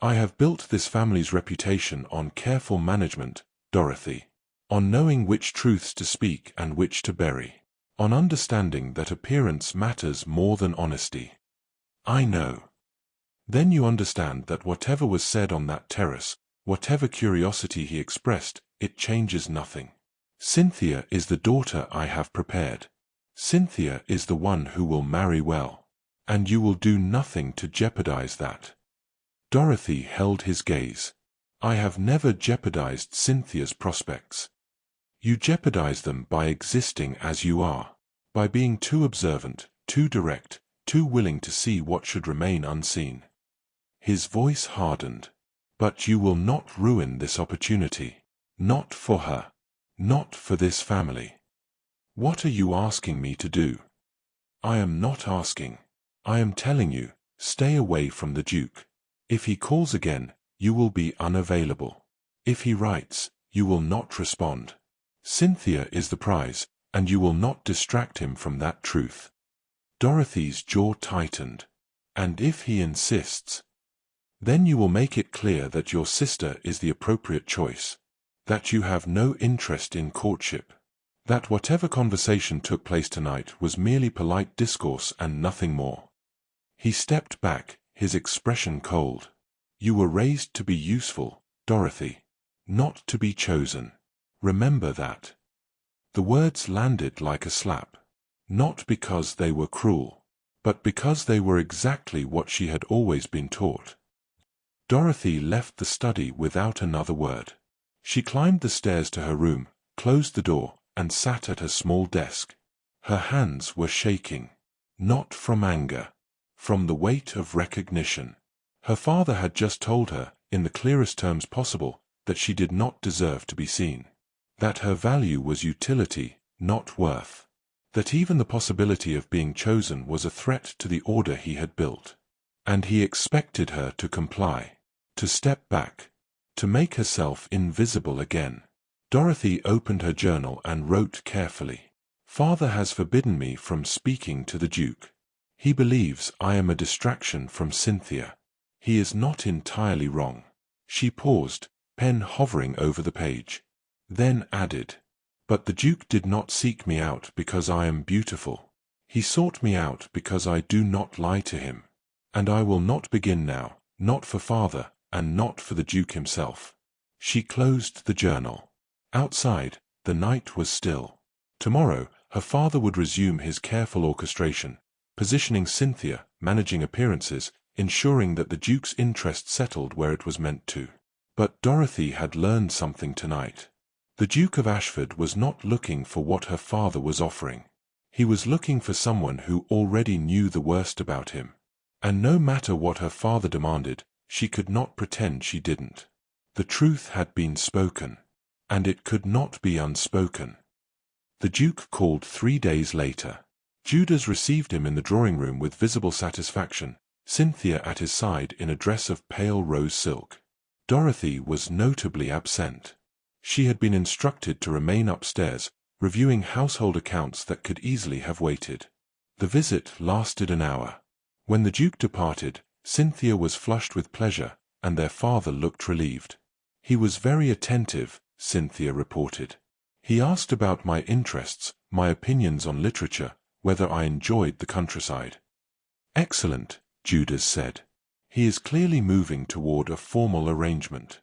I have built this family's reputation on careful management, Dorothy. On knowing which truths to speak and which to bury. On understanding that appearance matters more than honesty. I know. Then you understand that whatever was said on that terrace, whatever curiosity he expressed, it changes nothing. Cynthia is the daughter I have prepared. Cynthia is the one who will marry well. And you will do nothing to jeopardize that. Dorothy held his gaze. I have never jeopardized Cynthia's prospects. You jeopardize them by existing as you are. By being too observant, too direct, too willing to see what should remain unseen. His voice hardened. But you will not ruin this opportunity. Not for her. Not for this family. What are you asking me to do? I am not asking. I am telling you, stay away from the Duke. If he calls again, you will be unavailable. If he writes, you will not respond. Cynthia is the prize, and you will not distract him from that truth. Dorothy's jaw tightened. And if he insists, then you will make it clear that your sister is the appropriate choice. That you have no interest in courtship. That whatever conversation took place tonight was merely polite discourse and nothing more. He stepped back, his expression cold. You were raised to be useful, Dorothy. Not to be chosen. Remember that. The words landed like a slap. Not because they were cruel, but because they were exactly what she had always been taught. Dorothy left the study without another word. She climbed the stairs to her room, closed the door, and sat at a small desk. Her hands were shaking. Not from anger. From the weight of recognition. Her father had just told her, in the clearest terms possible, that she did not deserve to be seen. That her value was utility, not worth. That even the possibility of being chosen was a threat to the order he had built. And he expected her to comply. To step back. To make herself invisible again. Dorothy opened her journal and wrote carefully. Father has forbidden me from speaking to the Duke. He believes I am a distraction from Cynthia. He is not entirely wrong. She paused, pen hovering over the page. Then added, but the Duke did not seek me out because I am beautiful. He sought me out because I do not lie to him. And I will not begin now, not for Father, and not for the Duke himself. She closed the journal. Outside, the night was still. Tomorrow, her father would resume his careful orchestration, positioning Cynthia, managing appearances, ensuring that the Duke's interest settled where it was meant to. But Dorothy had learned something tonight. The Duke of Ashford was not looking for what her father was offering. He was looking for someone who already knew the worst about him. And no matter what her father demanded, she could not pretend she didn't. The truth had been spoken. And it could not be unspoken. The Duke called 3 days later. Judas received him in the drawing room with visible satisfaction, Cynthia at his side in a dress of pale rose silk. Dorothy was notably absent. She had been instructed to remain upstairs, reviewing household accounts that could easily have waited. The visit lasted an hour. When the Duke departed, Cynthia was flushed with pleasure, and their father looked relieved. He was very attentive, Cynthia reported. He asked about my interests, my opinions on literature, whether I enjoyed the countryside. Excellent, Judas said. He is clearly moving toward a formal arrangement.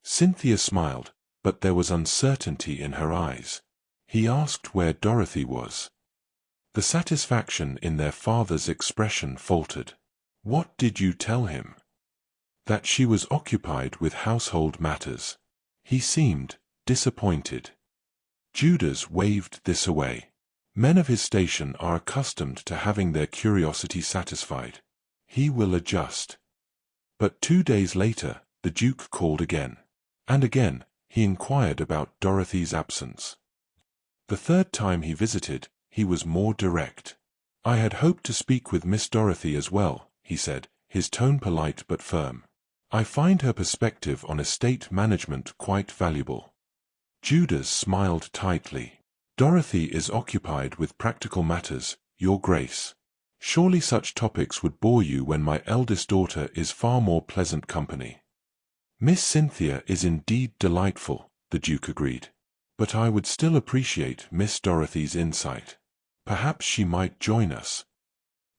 Cynthia smiled, but there was uncertainty in her eyes. He asked where Dorothy was. The satisfaction in their father's expression faltered. What did you tell him? That she was occupied with household matters. He seemed disappointed. Judas waved this away. Men of his station are accustomed to having their curiosity satisfied. He will adjust. But 2 days later, the Duke called again. And again, he inquired about Dorothy's absence. The third time he visited, he was more direct. I had hoped to speak with Miss Dorothy as well, he said, his tone polite but firm. I find her perspective on estate management quite valuable. Judas smiled tightly. Dorothy is occupied with practical matters, Your Grace. Surely such topics would bore you when my eldest daughter is far more pleasant company. Miss Cynthia is indeed delightful, the Duke agreed. But I would still appreciate Miss Dorothy's insight. Perhaps she might join us.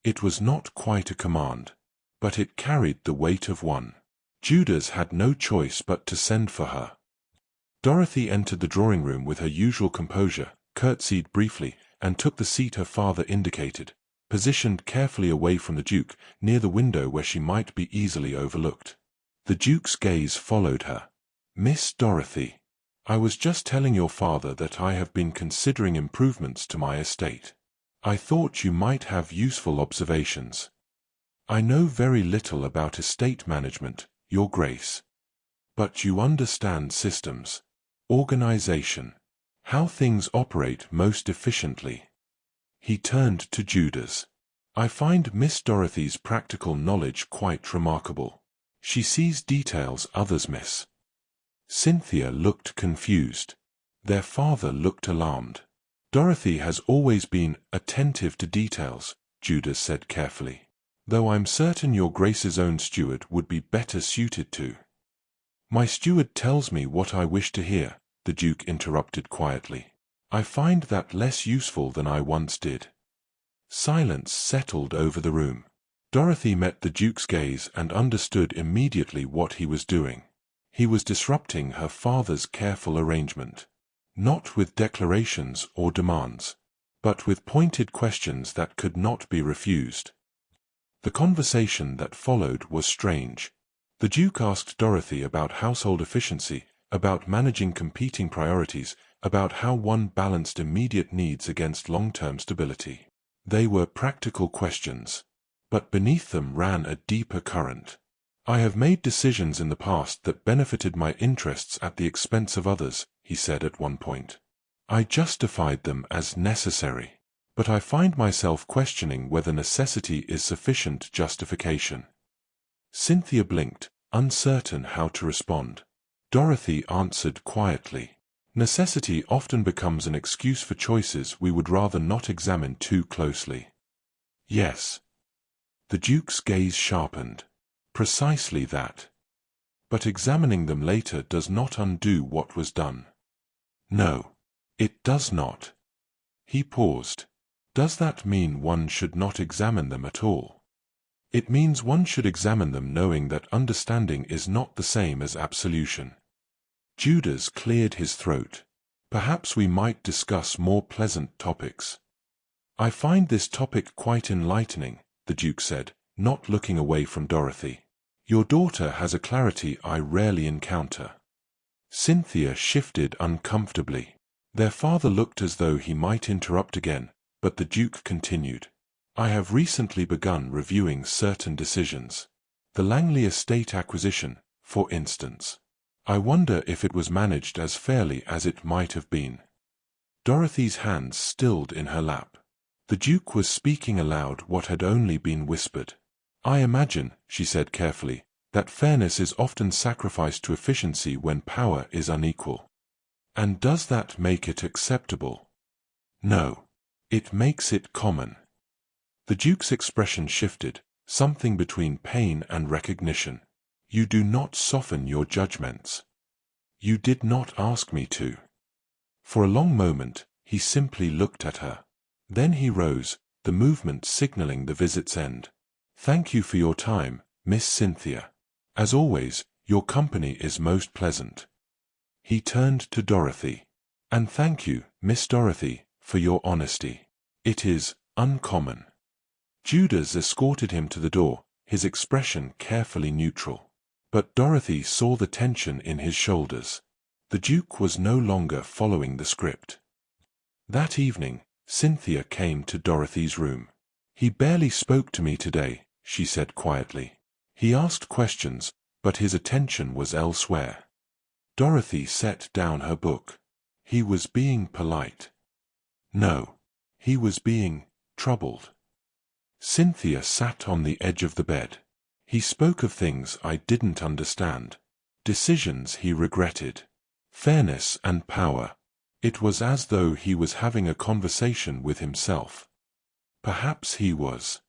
It was not quite a command, but it carried the weight of one. Judas had no choice but to send for her. Dorothy entered the drawing room with her usual composure, curtsied briefly, and took the seat her father indicated, positioned carefully away from the Duke, near the window where she might be easily overlooked. The Duke's gaze followed her. Miss Dorothy, I was just telling your father that I have been considering improvements to my estate. I thought you might have useful observations. I know very little about estate management, Your Grace. But you understand systems, organization, how things operate most efficiently. He turned to Judas. I find Miss Dorothy's practical knowledge quite remarkable. She sees details others miss. Cynthia looked confused. Their father looked alarmed. Dorothy has always been attentive to details, Judas said carefully. Though I'm certain Your Grace's own steward would be better suited to. My steward tells me what I wish to hear, the Duke interrupted quietly. I find that less useful than I once did. Silence settled over the room. Dorothy met the Duke's gaze and understood immediately what he was doing. He was disrupting her father's careful arrangement. Not with declarations or demands, but with pointed questions that could not be refused. The conversation that followed was strange. The Duke asked Dorothy about household efficiency, about managing competing priorities, about how one balanced immediate needs against long-term stability. They were practical questions, but beneath them ran a deeper current. I have made decisions in the past that benefited my interests at the expense of others, he said at one point. I justified them as necessary, but I find myself questioning whether necessity is sufficient justification. Cynthia blinked, uncertain how to respond. Dorothy answered quietly. Necessity often becomes an excuse for choices we would rather not examine too closely. Yes. The Duke's gaze sharpened. Precisely that. But examining them later does not undo what was done. No, it does not. He paused. Does that mean one should not examine them at all? It means one should examine them knowing that understanding is not the same as absolution. Judas cleared his throat. Perhaps we might discuss more pleasant topics. I find this topic quite enlightening, the Duke said, not looking away from Dorothy. Your daughter has a clarity I rarely encounter. Cynthia shifted uncomfortably. Their father looked as though he might interrupt again, but the Duke continued. I have recently begun reviewing certain decisions. The Langley estate acquisition, for instance. I wonder if it was managed as fairly as it might have been. Dorothy's hands stilled in her lap. The Duke was speaking aloud what had only been whispered. I imagine, she said carefully, that fairness is often sacrificed to efficiency when power is unequal. And does that make it acceptable? No. It makes it common. The Duke's expression shifted, something between pain and recognition. You do not soften your judgments. You did not ask me to. For a long moment, he simply looked at her. Then he rose, the movement signaling the visit's end. Thank you for your time, Miss Cynthia. As always, your company is most pleasant. He turned to Dorothy. And thank you, Miss Dorothy, for your honesty. It is uncommon. Judas escorted him to the door, his expression carefully neutral. But Dorothy saw the tension in his shoulders. The Duke was no longer following the script. That evening, Cynthia came to Dorothy's room. He barely spoke to me today, she said quietly. He asked questions, but his attention was elsewhere. Dorothy set down her book. He was being polite. No, he was being troubled. Cynthia sat on the edge of the bed. He spoke of things I didn't understand. Decisions he regretted. Fairness and power. It was as though he was having a conversation with himself. Perhaps he was.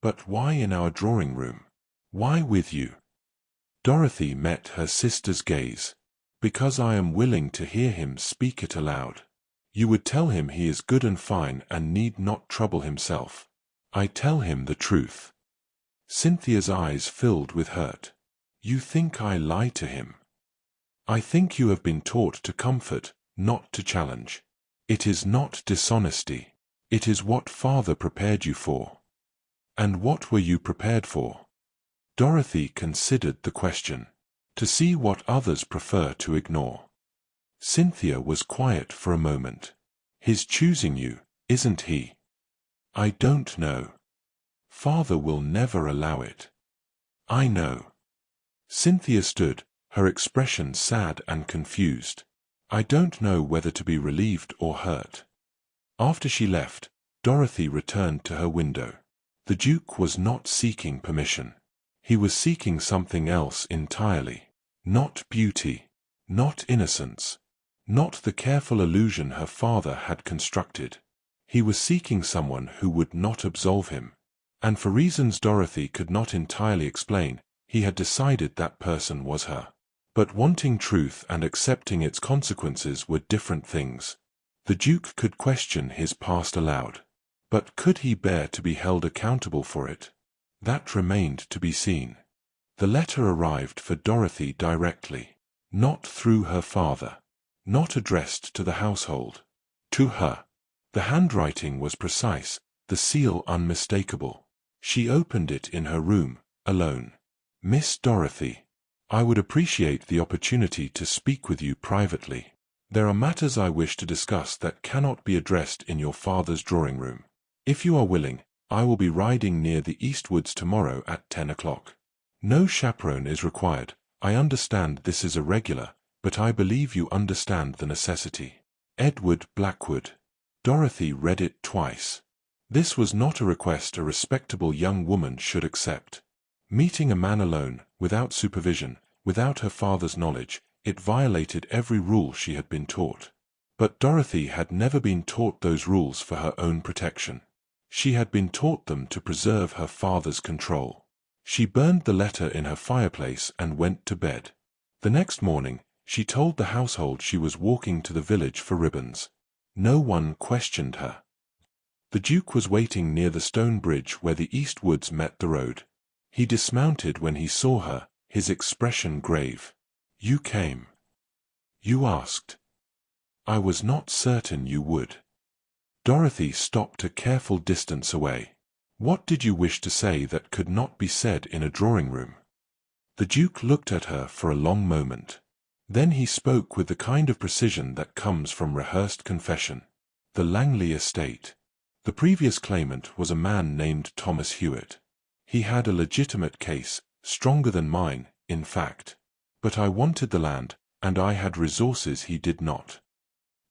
But why in our drawing room? Why with you? Dorothy met her sister's gaze. Because I am willing to hear him speak it aloud. You would tell him he is good and fine and need not trouble himself. I tell him the truth. Cynthia's eyes filled with hurt. You think I lie to him? I think you have been taught to comfort, not to challenge. It is not dishonesty. It is what Father prepared you for. And what were you prepared for? Dorothy considered the question. To see what others prefer to ignore. Cynthia was quiet for a moment. He's choosing you, isn't he? I don't know. Father will never allow it. I know. Cynthia stood, her expression sad and confused. I don't know whether to be relieved or hurt. After she left, Dorothy returned to her window. The Duke was not seeking permission. He was seeking something else entirely. Not beauty. Not innocence. Not the careful illusion her father had constructed. He was seeking someone who would not absolve him. And for reasons Dorothy could not entirely explain, he had decided that person was her. But wanting truth and accepting its consequences were different things. The Duke could question his past aloud. But could he bear to be held accountable for it? That remained to be seen. The letter arrived for Dorothy directly. Not through her father. Not addressed to the household. To her. The handwriting was precise, the seal unmistakable. She opened it in her room, alone. Miss Dorothy, I would appreciate the opportunity to speak with you privately. There are matters I wish to discuss that cannot be addressed in your father's drawing room. If you are willing, I will be riding near the East Woods tomorrow at 10 o'clock. No chaperone is required. I understand this is irregular, but I believe you understand the necessity. Edward Blackwood. Dorothy read it twice. This was not a request a respectable young woman should accept. Meeting a man alone, without supervision, without her father's knowledge, it violated every rule she had been taught. But Dorothy had never been taught those rules for her own protection. She had been taught them to preserve her father's control. She burned the letter in her fireplace and went to bed. The next morning, she told the household she was walking to the village for ribbons. No one questioned her. The Duke was waiting near the stone bridge where the East Woods met the road. He dismounted when he saw her, his expression grave. "You came. You asked. I was not certain you would." Dorothy stopped a careful distance away. "What did you wish to say that could not be said in a drawing room?" The Duke looked at her for a long moment. Then he spoke with the kind of precision that comes from rehearsed confession. "The Langley estate. The previous claimant was a man named Thomas Hewitt. He had a legitimate case, stronger than mine, in fact. But I wanted the land, and I had resources he did not."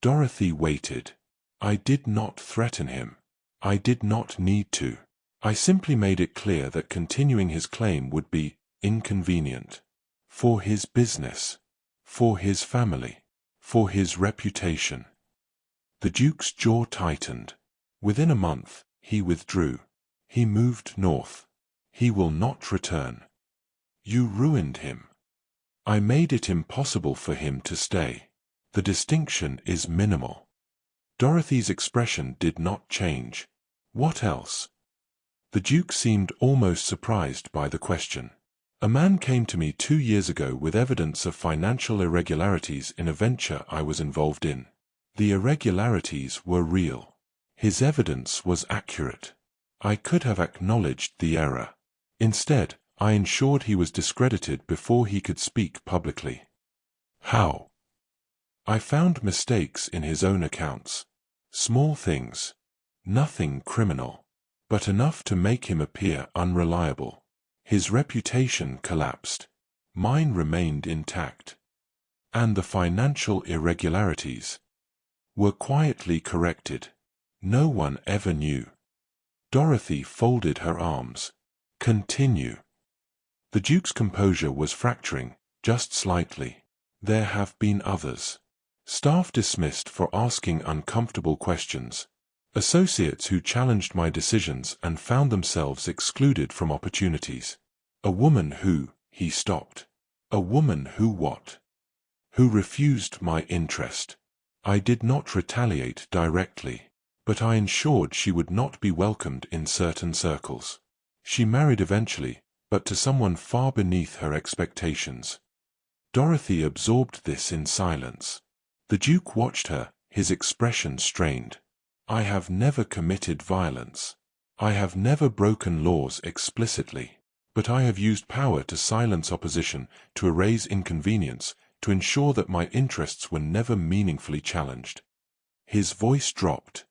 Dorothy waited. "I did not threaten him. I did not need to. I simply made it clear that continuing his claim would be inconvenient. For his business. For his family. For his reputation." The Duke's jaw tightened. "Within a month, he withdrew. He moved north. He will not return. You ruined him. I made it impossible for him to stay. The distinction is minimal." Dorothy's expression did not change. "What else?" The Duke seemed almost surprised by the question. "A man came to me 2 years ago with evidence of financial irregularities in a venture I was involved in. The irregularities were real. His evidence was accurate. I could have acknowledged the error. Instead, I ensured he was discredited before he could speak publicly." "How?" "I found mistakes in his own accounts. Small things. Nothing criminal. But enough to make him appear unreliable. His reputation collapsed. Mine remained intact. And the financial irregularities were quietly corrected. No one ever knew." Dorothy folded her arms. "Continue." The Duke's composure was fracturing, just slightly. "There have been others. Staff dismissed for asking uncomfortable questions. Associates who challenged my decisions and found themselves excluded from opportunities. A woman who," he stopped. "A woman who what?" "Who refused my interest. I did not retaliate directly, but I ensured she would not be welcomed in certain circles. She married eventually, but to someone far beneath her expectations." Dorothy absorbed this in silence. The Duke watched her, his expression strained. "I have never committed violence. I have never broken laws explicitly. But I have used power to silence opposition, to erase inconvenience, to ensure that my interests were never meaningfully challenged." His voice dropped.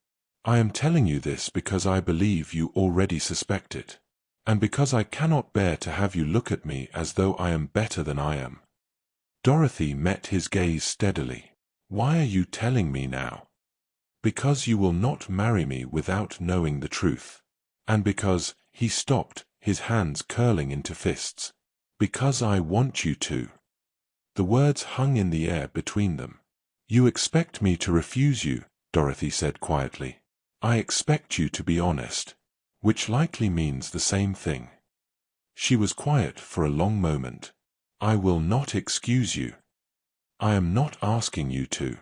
"I am telling you this because I believe you already suspect it. And because I cannot bear to have you look at me as though I am better than I am." Dorothy met his gaze steadily. "Why are you telling me now?" "Because you will not marry me without knowing the truth. And because," he stopped, his hands curling into fists, "because I want you to." The words hung in the air between them. "You expect me to refuse you," Dorothy said quietly. "I expect you to be honest. Which likely means the same thing." She was quiet for a long moment. "I will not excuse you. I am not asking you to.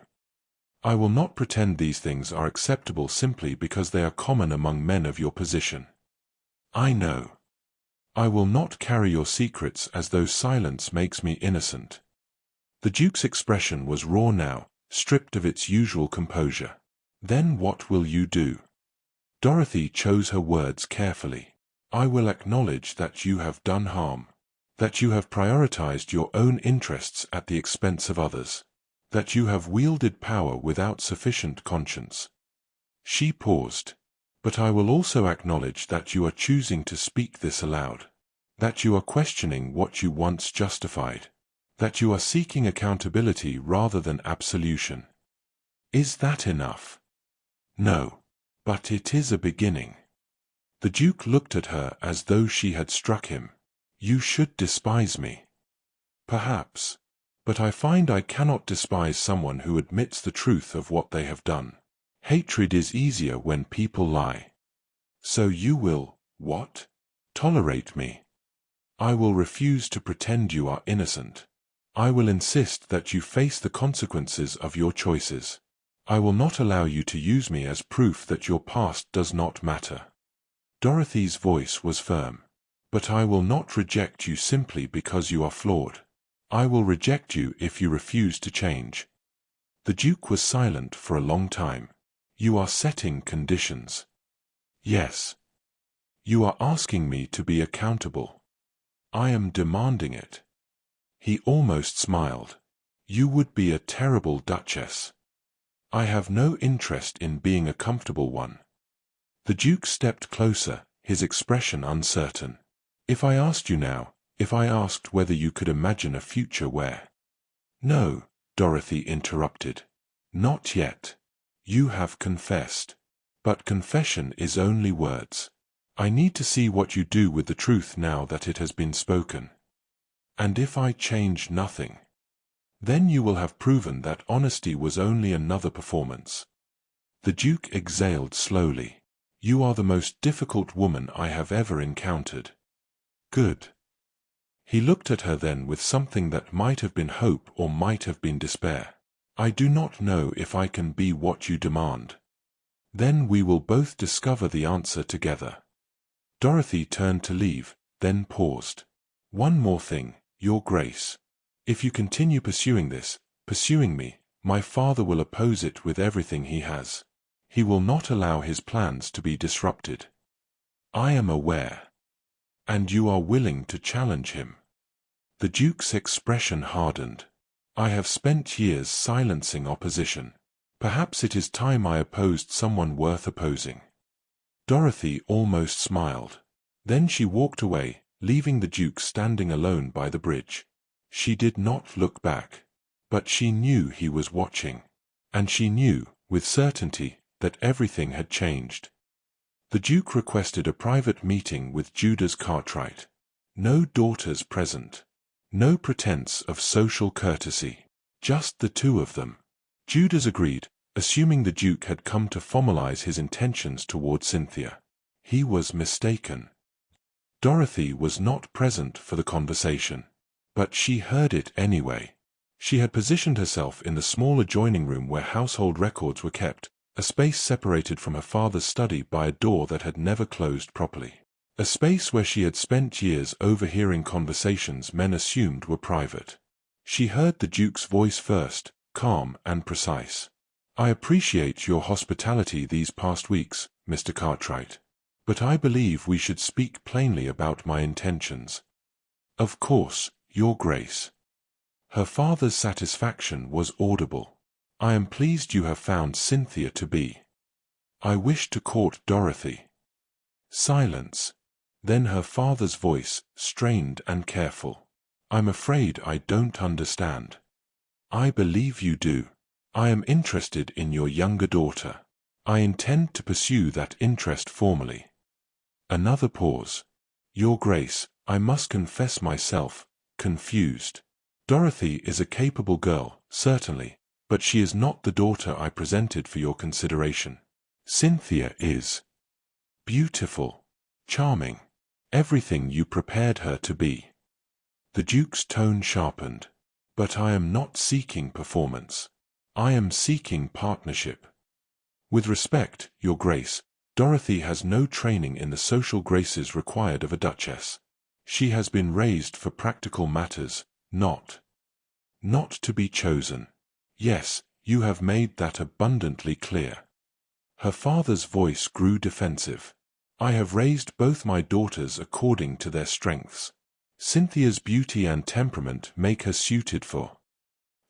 I will not pretend these things are acceptable simply because they are common among men of your position. I know. I will not carry your secrets as though silence makes me innocent." The Duke's expression was raw now, stripped of its usual composure. "Then what will you do?" Dorothy chose her words carefully. "I will acknowledge that you have done harm. That you have prioritized your own interests at the expense of others. that you have wielded power without sufficient conscience. She paused. But I will also acknowledge that you are choosing to speak this aloud, that you are questioning what you once justified, that you are seeking accountability rather than absolution. Is that enough? No. But it is a beginning. The Duke looked at her as though she had struck him. You should despise me. Perhaps. But I find I cannot despise someone who admits the truth of what they have done. Hatred is easier when people lie. So you will, what? Tolerate me. I will refuse to pretend you are innocent. I will insist that you face the consequences of your choices. I will not allow you to use me as proof that your past does not matter. Dorothy's voice was firm. But I will not reject you simply because you are flawed. I will reject you if you refuse to change. The Duke was silent for a long time. You are setting conditions. Yes. You are asking me to be accountable. I am demanding it. He almost smiled. You would be a terrible Duchess. I have no interest in being a comfortable one. The Duke stepped closer, his expression uncertain. If I asked you now, if I asked whether you could imagine a future where... No, Dorothy interrupted. Not yet. You have confessed. But confession is only words. I need to see what you do with the truth now that it has been spoken. And if I change nothing, then you will have proven that honesty was only another performance. The Duke exhaled slowly. You are the most difficult woman I have ever encountered. Good. He looked at her then with something that might have been hope or might have been despair. I do not know if I can be what you demand. Then we will both discover the answer together. Dorothy turned to leave, then paused. One more thing, Your Grace. If you continue pursuing me, my father will oppose it with everything he has. He will not allow his plans to be disrupted. I am aware. And you are willing to challenge him. The Duke's expression hardened. I have spent years silencing opposition. Perhaps it is time I opposed someone worth opposing. Dorothy almost smiled. Then she walked away, leaving the Duke standing alone by the bridge. She did not look back. But she knew he was watching. And she knew, with certainty, that everything had changed. The Duke requested a private meeting with Judas Cartwright. No daughters present. No pretense of social courtesy. Just the two of them. Judas agreed, assuming the Duke had come to formalize his intentions toward Cynthia. He was mistaken. Dorothy was not present for the conversation. But she heard it anyway. She had positioned herself in the small adjoining room where household records were kept, a space separated from her father's study by a door that had never closed properly. A space where she had spent years overhearing conversations men assumed were private. She heard the Duke's voice first, calm and precise. I appreciate your hospitality these past weeks, Mr. Cartwright. But I believe we should speak plainly about my intentions. Of course, Your Grace. Her father's satisfaction was audible. I am pleased you have found Cynthia to be. I wish to court Dorothy. Silence. Then her father's voice, strained and careful. I'm afraid I don't understand. I believe you do. I am interested in your younger daughter. I intend to pursue that interest formally. Another pause. Your Grace, I must confess myself confused. Dorothy is a capable girl, certainly, but she is not the daughter I presented for your consideration. Cynthia is beautiful, charming, everything you prepared her to be. The Duke's tone sharpened. But I am not seeking performance. I am seeking partnership. With respect, Your Grace, Dorothy has no training in the social graces required of a duchess. She has been raised for practical matters, not to be chosen. Yes, you have made that abundantly clear. Her father's voice grew defensive. I have raised both my daughters according to their strengths. Cynthia's beauty and temperament make her suited for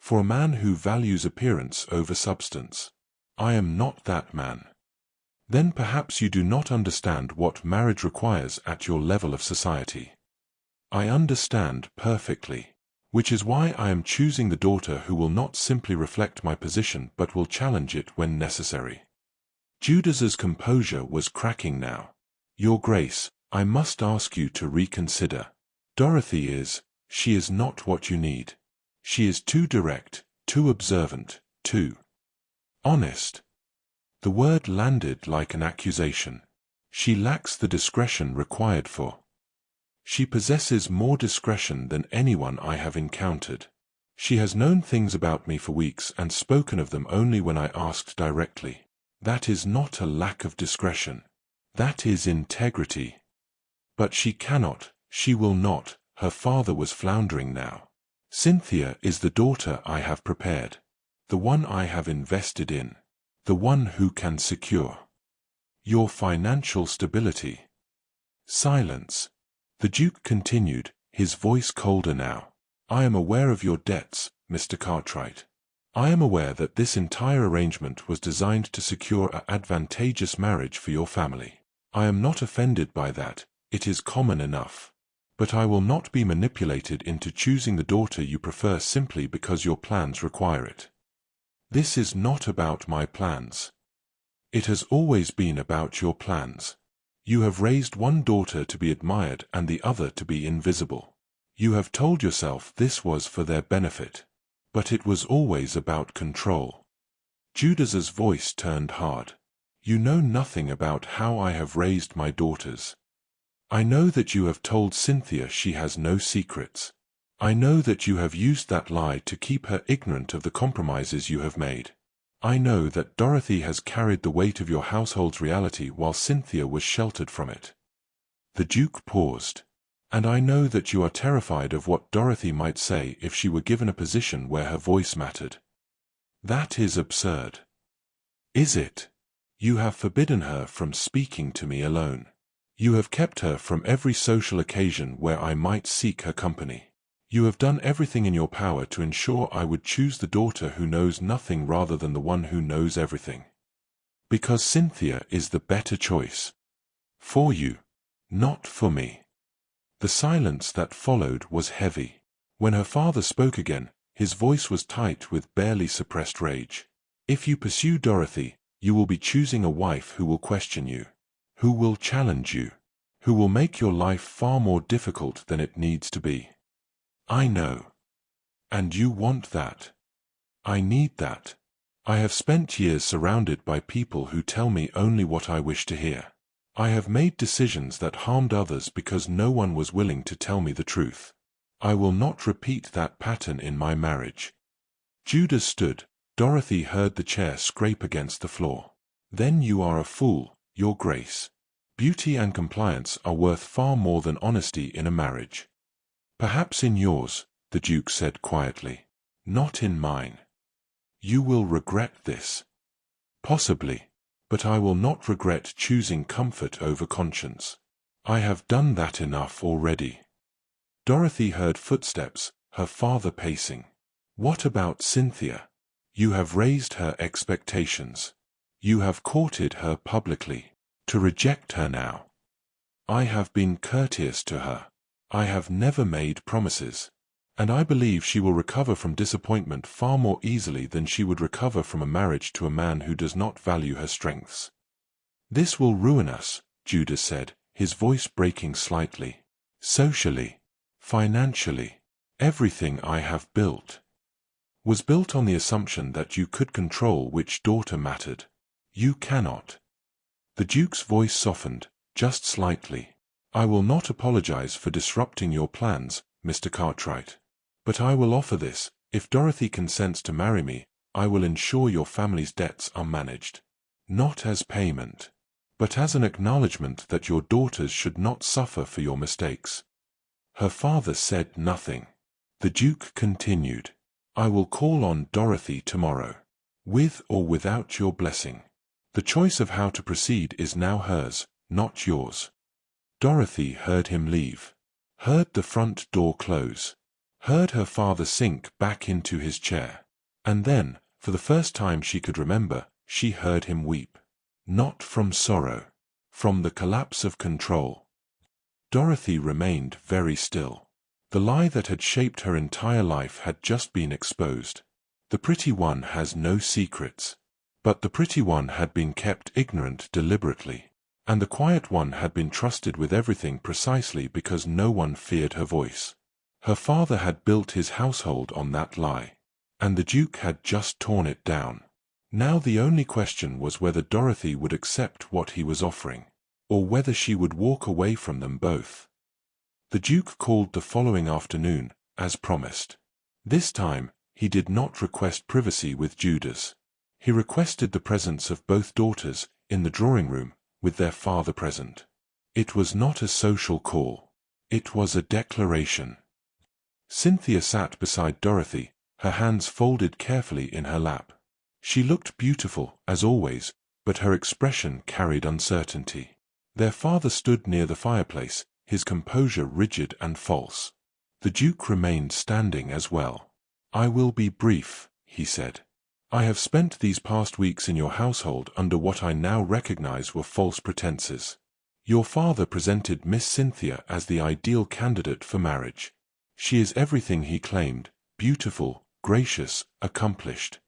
For a man who values appearance over substance. I am not that man. Then perhaps you do not understand what marriage requires at your level of society. I understand perfectly, which is why I am choosing the daughter who will not simply reflect my position but will challenge it when necessary. Judas's composure was cracking now. Your Grace, I must ask you to reconsider. She is not what you need. She is too direct, too observant, too honest. The word landed like an accusation. She lacks the discretion required for. She possesses more discretion than anyone I have encountered. She has known things about me for weeks and spoken of them only when I asked directly. That is not a lack of discretion. That is integrity. But she cannot, she will not. Her father was floundering now. Cynthia is the daughter I have prepared. The one I have invested in. The one who can secure your financial stability. Silence. The Duke continued, his voice colder now. I am aware of your debts, Mr. Cartwright. I am aware that this entire arrangement was designed to secure an advantageous marriage for your family. I am not offended by that, it is common enough. But I will not be manipulated into choosing the daughter you prefer simply because your plans require it. This is not about my plans. It has always been about your plans. You have raised one daughter to be admired and the other to be invisible. You have told yourself this was for their benefit. But it was always about control. Judas's voice turned hard. You know nothing about how I have raised my daughters. I know that you have told Cynthia she has no secrets. I know that you have used that lie to keep her ignorant of the compromises you have made. I know that Dorothy has carried the weight of your household's reality while Cynthia was sheltered from it. The Duke paused. And I know that you are terrified of what Dorothy might say if she were given a position where her voice mattered. That is absurd. Is it? You have forbidden her from speaking to me alone. You have kept her from every social occasion where I might seek her company. You have done everything in your power to ensure I would choose the daughter who knows nothing rather than the one who knows everything. Because Cynthia is the better choice. For you, not for me. The silence that followed was heavy. When her father spoke again, his voice was tight with barely suppressed rage. If you pursue Dorothy, you will be choosing a wife who will question you, who will challenge you, who will make your life far more difficult than it needs to be. I know. And you want that. I need that. I have spent years surrounded by people who tell me only what I wish to hear. I have made decisions that harmed others because no one was willing to tell me the truth. I will not repeat that pattern in my marriage. Judas stood. Dorothy heard the chair scrape against the floor. Then you are a fool, Your Grace. Beauty and compliance are worth far more than honesty in a marriage. Perhaps in yours, the Duke said quietly. Not in mine. You will regret this. Possibly. But I will not regret choosing comfort over conscience. I have done that enough already. Dorothy heard footsteps, her father pacing. What about Cynthia? You have raised her expectations. You have courted her publicly. To reject her now. I have been courteous to her. I have never made promises. And I believe she will recover from disappointment far more easily than she would recover from a marriage to a man who does not value her strengths. This will ruin us, Judas said, his voice breaking slightly. Socially, financially, everything I have built was built on the assumption that you could control which daughter mattered. You cannot. The Duke's voice softened, just slightly. I will not apologize for disrupting your plans, Mr. Cartwright. But I will offer this, if Dorothy consents to marry me, I will ensure your family's debts are managed. Not as payment, but as an acknowledgement that your daughters should not suffer for your mistakes. Her father said nothing. The Duke continued. I will call on Dorothy tomorrow. With or without your blessing. The choice of how to proceed is now hers, not yours. Dorothy heard him leave. Heard the front door close. heard her father sink back into his chair. And then, for the first time she could remember, she heard him weep. Not from sorrow. From the collapse of control. Dorothy remained very still. The lie that had shaped her entire life had just been exposed. The pretty one has no secrets. But the pretty one had been kept ignorant deliberately. And the quiet one had been trusted with everything precisely because no one feared her voice. Her father had built his household on that lie. And the Duke had just torn it down. Now the only question was whether Dorothy would accept what he was offering, or whether she would walk away from them both. The Duke called the following afternoon, as promised. This time, he did not request privacy with Judas. He requested the presence of both daughters, in the drawing room, with their father present. It was not a social call. It was a declaration. Cynthia sat beside Dorothy, her hands folded carefully in her lap. She looked beautiful, as always, but her expression carried uncertainty. Their father stood near the fireplace, his composure rigid and false. The Duke remained standing as well. "I will be brief," he said. "I have spent these past weeks in your household under what I now recognize were false pretenses. Your father presented Miss Cynthia as the ideal candidate for marriage. She is everything he claimed, beautiful, gracious, accomplished."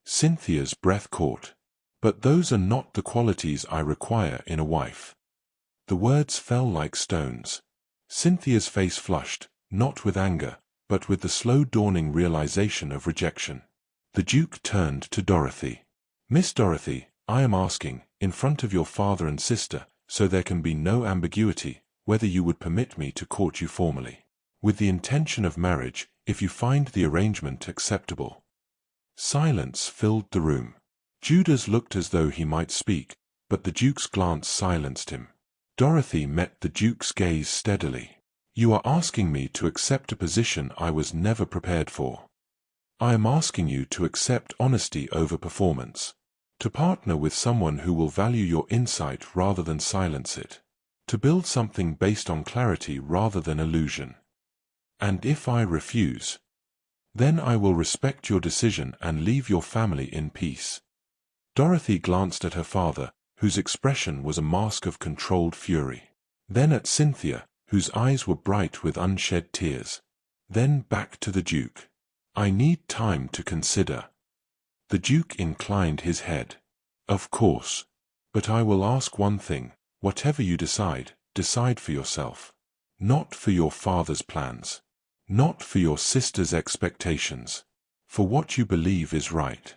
Cynthia's breath caught. "But those are not the qualities I require in a wife." The words fell like stones. Cynthia's face flushed, not with anger, but with the slow dawning realization of rejection. The Duke turned to Dorothy. "Miss Dorothy, I am asking, in front of your father and sister, so there can be no ambiguity, whether you would permit me to court you formally, with the intention of marriage, if you find the arrangement acceptable." Silence filled the room. Judas looked as though he might speak, but the Duke's glance silenced him. Dorothy met the Duke's gaze steadily. "You are asking me to accept a position I was never prepared for. I am asking you to accept honesty over performance, to partner with someone who will value your insight rather than silence it, to build something based on clarity rather than illusion. And if I refuse, then I will respect your decision and leave your family in peace." Dorothy glanced at her father, whose expression was a mask of controlled fury. Then at Cynthia, whose eyes were bright with unshed tears. Then back to the Duke. "I need time to consider." The Duke inclined his head. "Of course. But I will ask one thing. Whatever you decide, decide for yourself. Not for your father's plans. Not for your sister's expectations. For what you believe is right.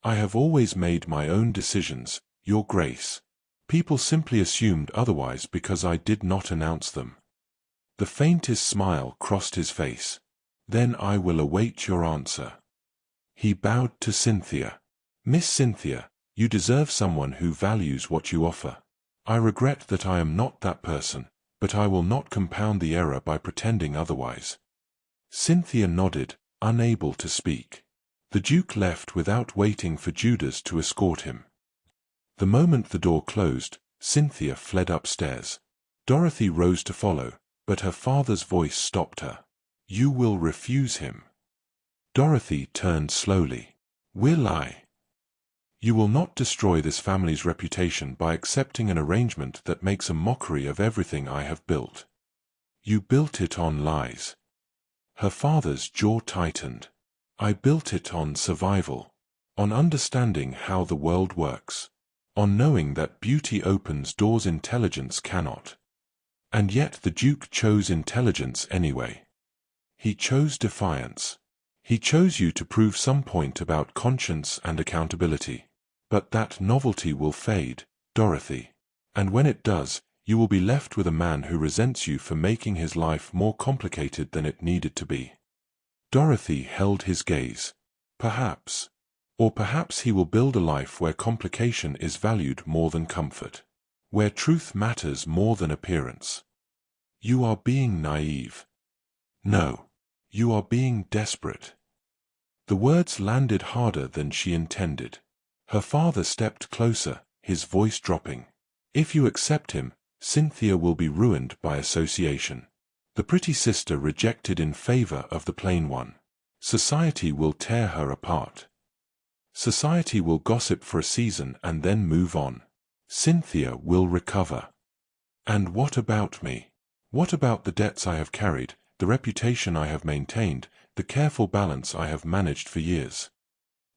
I have always made my own decisions, Your Grace. People simply assumed otherwise because I did not announce them." The faintest smile crossed his face. "Then I will await your answer." He bowed to Cynthia. "Miss Cynthia, you deserve someone who values what you offer. I regret that I am not that person, but I will not compound the error by pretending otherwise." Cynthia nodded, unable to speak. The Duke left without waiting for Judas to escort him. The moment the door closed, Cynthia fled upstairs. Dorothy rose to follow, but her father's voice stopped her. "You will refuse him." Dorothy turned slowly. "Will I?" "You will not destroy this family's reputation by accepting an arrangement that makes a mockery of everything I have built. You built it on lies." Her father's jaw tightened. "I built it on survival, on understanding how the world works, on knowing that beauty opens doors intelligence cannot. And yet the Duke chose intelligence anyway. He chose defiance. He chose you to prove some point about conscience and accountability. But that novelty will fade, Dorothy. And when it does, you will be left with a man who resents you for making his life more complicated than it needed to be." Dorothy held his gaze. "Perhaps. Or perhaps he will build a life where complication is valued more than comfort. Where truth matters more than appearance." "You are being naive." "No. You are being desperate." The words landed harder than she intended. Her father stepped closer, his voice dropping. "If you accept him, Cynthia will be ruined by association. The pretty sister rejected in favor of the plain one. Society will tear her apart. Society will gossip for a season and then move on. Cynthia will recover. And what about me? What about the debts I have carried, the reputation I have maintained, the careful balance I have managed for years?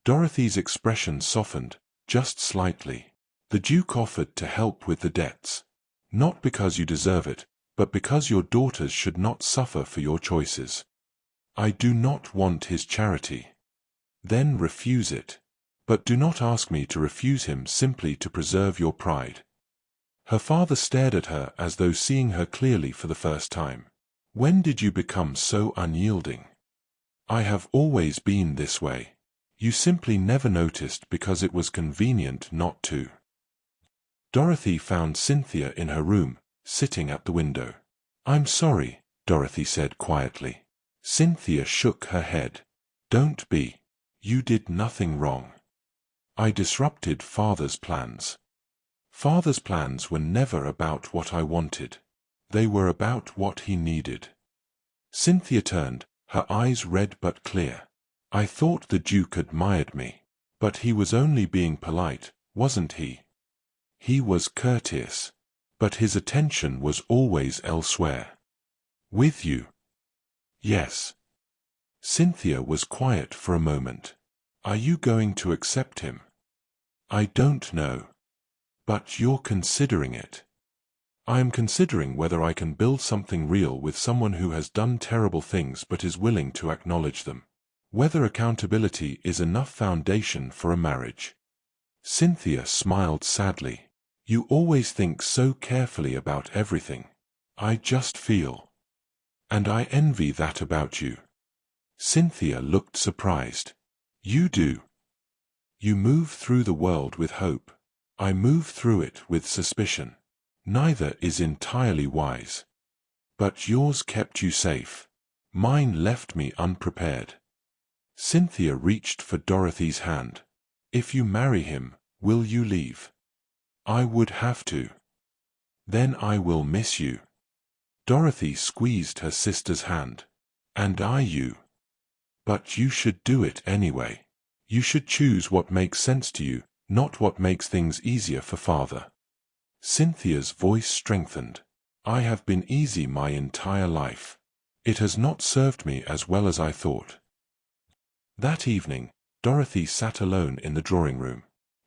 Dorothy's expression softened, just slightly. The Duke offered to help with the debts. Not because you deserve it, but because your daughters should not suffer for your choices. I do not want his charity. Then refuse it. But do not ask me to refuse him simply to preserve your pride. Her father stared at her as though seeing her clearly for the first time. When did you become so unyielding? I have always been this way. You simply never noticed because it was convenient not to. Dorothy found Cynthia in her room, sitting at the window. I'm sorry, Dorothy said quietly. Cynthia shook her head. Don't be. You did nothing wrong. I disrupted Father's plans. Father's plans were never about what I wanted. They were about what he needed. Cynthia turned, her eyes red but clear. I thought the Duke admired me. But he was only being polite, wasn't he? He was courteous. But his attention was always elsewhere. With you? Yes. Cynthia was quiet for a moment. Are you going to accept him? I don't know. But you're considering it. I am considering whether I can build something real with someone who has done terrible things but is willing to acknowledge them. Whether accountability is enough foundation for a marriage. Cynthia smiled sadly. You always think so carefully about everything. I just feel. And I envy that about you. Cynthia looked surprised. You do. You move through the world with hope. I move through it with suspicion. Neither is entirely wise. But yours kept you safe. Mine left me unprepared. Cynthia reached for Dorothy's hand. If you marry him, will you leave? I would have to. Then I will miss you. Dorothy squeezed her sister's hand. And you. But you should do it anyway. You should choose what makes sense to you, not what makes things easier for Father. Cynthia's voice strengthened. I have been easy my entire life. It has not served me as well as I thought. That evening, Dorothy sat alone in the drawing room.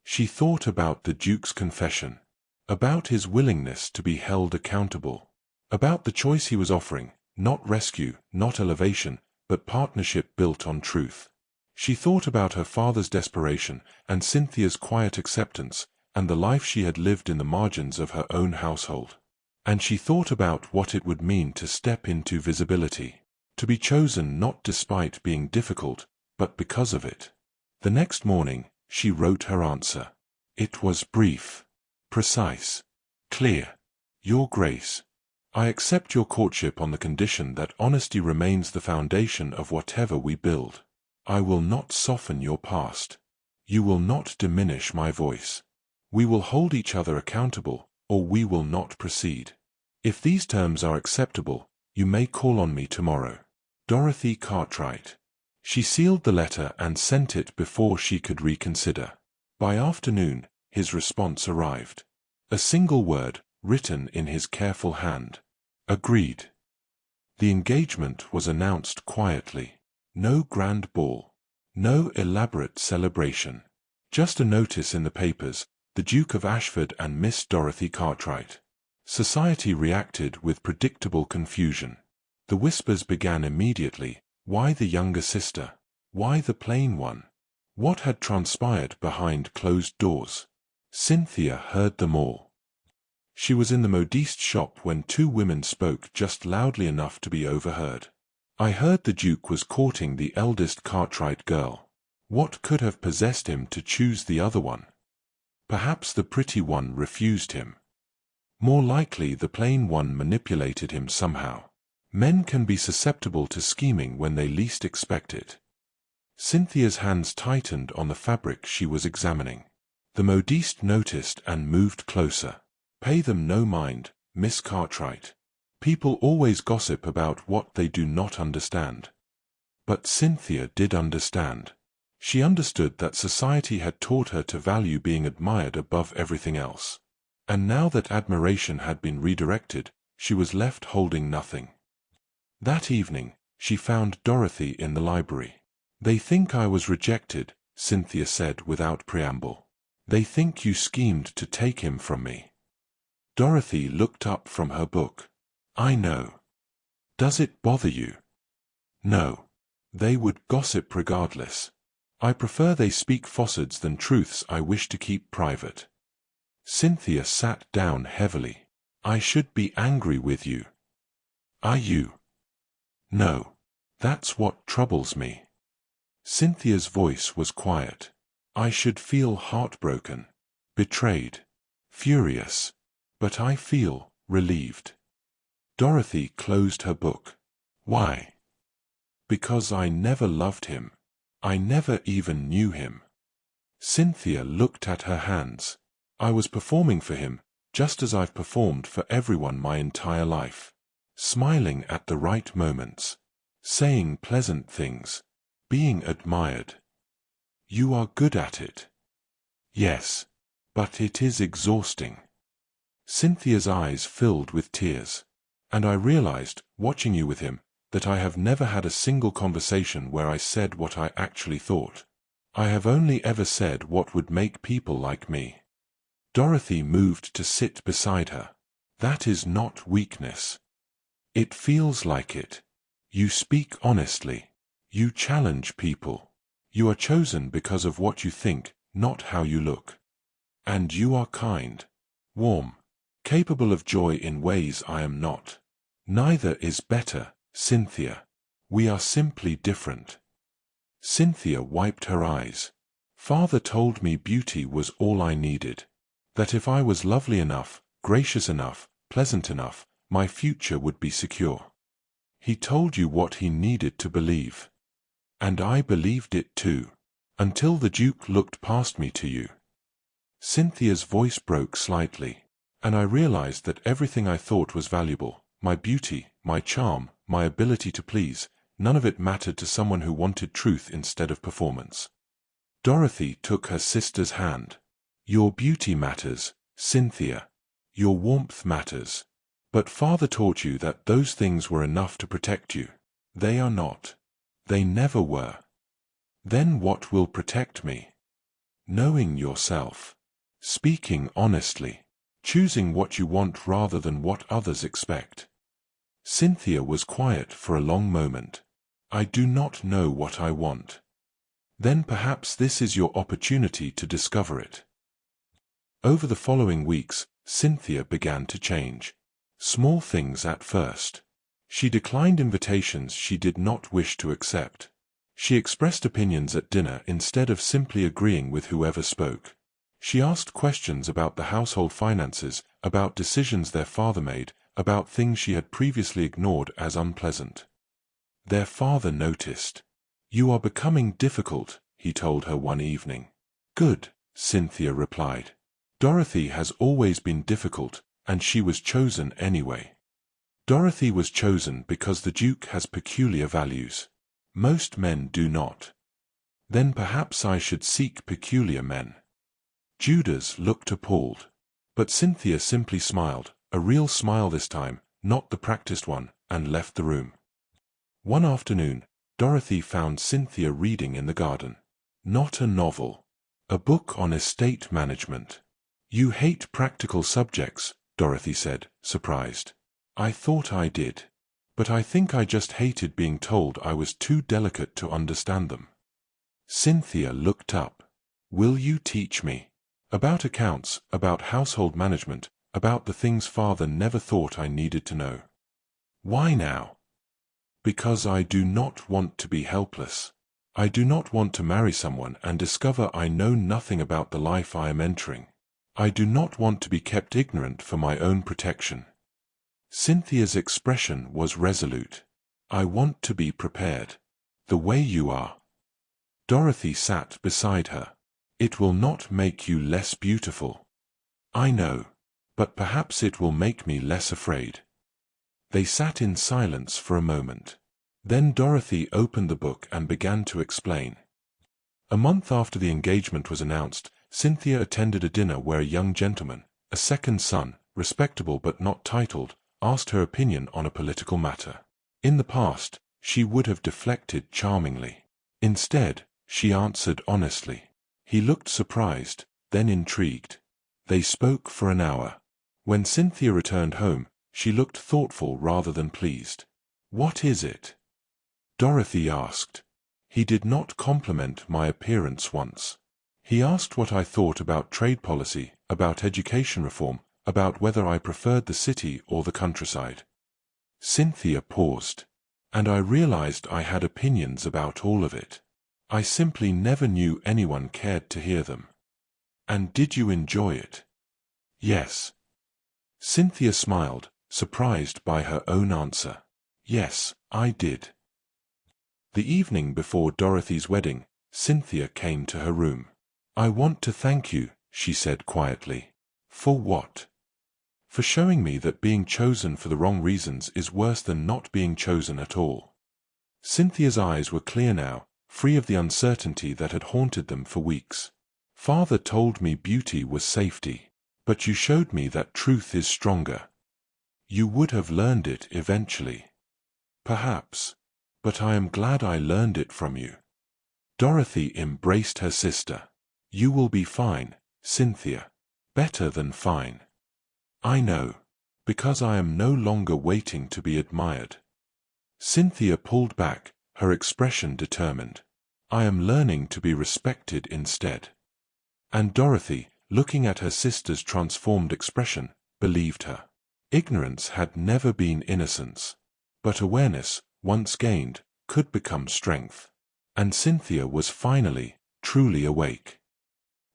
She thought about the Duke's confession, about his willingness to be held accountable, about the choice he was offering, not rescue, not elevation, but partnership built on truth. She thought about her father's desperation and Cynthia's quiet acceptance and the life she had lived in the margins of her own household. And she thought about what it would mean to step into visibility, to be chosen not despite being difficult, but because of it. The next morning, she wrote her answer. It was brief, precise, clear. Your Grace, I accept your courtship on the condition that honesty remains the foundation of whatever we build. I will not soften your past. You will not diminish my voice. We will hold each other accountable, or we will not proceed. If these terms are acceptable, you may call on me tomorrow. Dorothy Cartwright. She sealed the letter and sent it before she could reconsider. By afternoon, his response arrived. A single word, written in his careful hand. Agreed. The engagement was announced quietly. No grand ball. No elaborate celebration. Just a notice in the papers, the Duke of Ashford and Miss Dorothy Cartwright. Society reacted with predictable confusion. The whispers began immediately. Why the younger sister? Why the plain one? What had transpired behind closed doors? Cynthia heard them all. She was in the modiste shop when two women spoke just loudly enough to be overheard. I heard the Duke was courting the eldest Cartwright girl. What could have possessed him to choose the other one? Perhaps the pretty one refused him. More likely the plain one manipulated him somehow. Men can be susceptible to scheming when they least expect it. Cynthia's hands tightened on the fabric she was examining. The modiste noticed and moved closer. Pay them no mind, Miss Cartwright. People always gossip about what they do not understand. But Cynthia did understand. She understood that society had taught her to value being admired above everything else. And now that admiration had been redirected, she was left holding nothing. That evening, she found Dorothy in the library. "They think I was rejected," Cynthia said without preamble. "They think you schemed to take him from me." Dorothy looked up from her book. "I know. Does it bother you?" "No. They would gossip regardless. I prefer they speak falsehoods than truths I wish to keep private." Cynthia sat down heavily. "I should be angry with you." "Are you?" "No. That's what troubles me." Cynthia's voice was quiet. "I should feel heartbroken, betrayed, furious. But I feel relieved." Dorothy closed her book. "Why?" "Because I never loved him. I never even knew him." Cynthia looked at her hands. "I was performing for him, just as I've performed for everyone my entire life. Smiling at the right moments. Saying pleasant things. Being admired." "You are good at it." "Yes. But it is exhausting." Cynthia's eyes filled with tears. "And I realized, watching you with him, that I have never had a single conversation where I said what I actually thought. I have only ever said what would make people like me." Dorothy moved to sit beside her. "That is not weakness." "It feels like it. You speak honestly. You challenge people. You are chosen because of what you think, not how you look. And you are kind, warm, capable of joy in ways I am not. Neither is better, Cynthia. We are simply different." Cynthia wiped her eyes. "Father told me beauty was all I needed. That if I was lovely enough, gracious enough, pleasant enough, my future would be secure. He told you what he needed to believe. And I believed it too. Until the Duke looked past me to you." Cynthia's voice broke slightly. "And I realized that everything I thought was valuable, my beauty, my charm, my ability to please, none of it mattered to someone who wanted truth instead of performance." Dorothy took her sister's hand. "Your beauty matters, Cynthia. Your warmth matters. But Father taught you that those things were enough to protect you. They are not. They never were. Then what will protect me? Knowing yourself. Speaking honestly. Choosing what you want rather than what others expect." Cynthia was quiet for a long moment. "I do not know what I want." "Then perhaps this is your opportunity to discover it." Over the following weeks, Cynthia began to change. Small things at first. She declined invitations she did not wish to accept. She expressed opinions at dinner instead of simply agreeing with whoever spoke. She asked questions about the household finances, about decisions their father made, about things she had previously ignored as unpleasant. Their father noticed. "You are becoming difficult," he told her one evening. "Good," Cynthia replied. "Dorothy has always been difficult, and she was chosen anyway." Dorothy was chosen because the Duke has peculiar values. Most men do not. Then perhaps I should seek peculiar men. Judas looked appalled. But Cynthia simply smiled, a real smile this time, not the practiced one, and left the room. One afternoon, Dorothy found Cynthia reading in the garden. Not a novel. A book on estate management. "You hate practical subjects," Dorothy said, surprised. "I thought I did. But I think I just hated being told I was too delicate to understand them." Cynthia looked up. "Will you teach me? About accounts, about household management, about the things Father never thought I needed to know." "Why now?" "Because I do not want to be helpless. I do not want to marry someone and discover I know nothing about the life I am entering. I do not want to be kept ignorant for my own protection." Cynthia's expression was resolute. "I want to be prepared. The way you are." Dorothy sat beside her. "It will not make you less beautiful." "I know. But perhaps it will make me less afraid." They sat in silence for a moment. Then Dorothy opened the book and began to explain. A month after the engagement was announced, Cynthia attended a dinner where a young gentleman, a second son, respectable but not titled, asked her opinion on a political matter. In the past, she would have deflected charmingly. Instead, she answered honestly. He looked surprised, then intrigued. They spoke for an hour. When Cynthia returned home, she looked thoughtful rather than pleased. "What is it?" Dorothy asked. "He did not compliment my appearance once. He asked what I thought about trade policy, about education reform, about whether I preferred the city or the countryside." Cynthia paused. "And I realized I had opinions about all of it. I simply never knew anyone cared to hear them." "And did you enjoy it?" "Yes." Cynthia smiled, surprised by her own answer. "Yes, I did." The evening before Dorothy's wedding, Cynthia came to her room. "I want to thank you," she said quietly. "For what?" "For showing me that being chosen for the wrong reasons is worse than not being chosen at all." Cynthia's eyes were clear now, free of the uncertainty that had haunted them for weeks. "Father told me beauty was safety, but you showed me that truth is stronger. You would have learned it eventually." "Perhaps. But I am glad I learned it from you." Dorothy embraced her sister. "You will be fine, Cynthia. Better than fine." "I know. Because I am no longer waiting to be admired." Cynthia pulled back, her expression determined. "I am learning to be respected instead." And Dorothy, looking at her sister's transformed expression, believed her. Ignorance had never been innocence. But awareness, once gained, could become strength. And Cynthia was finally, truly awake.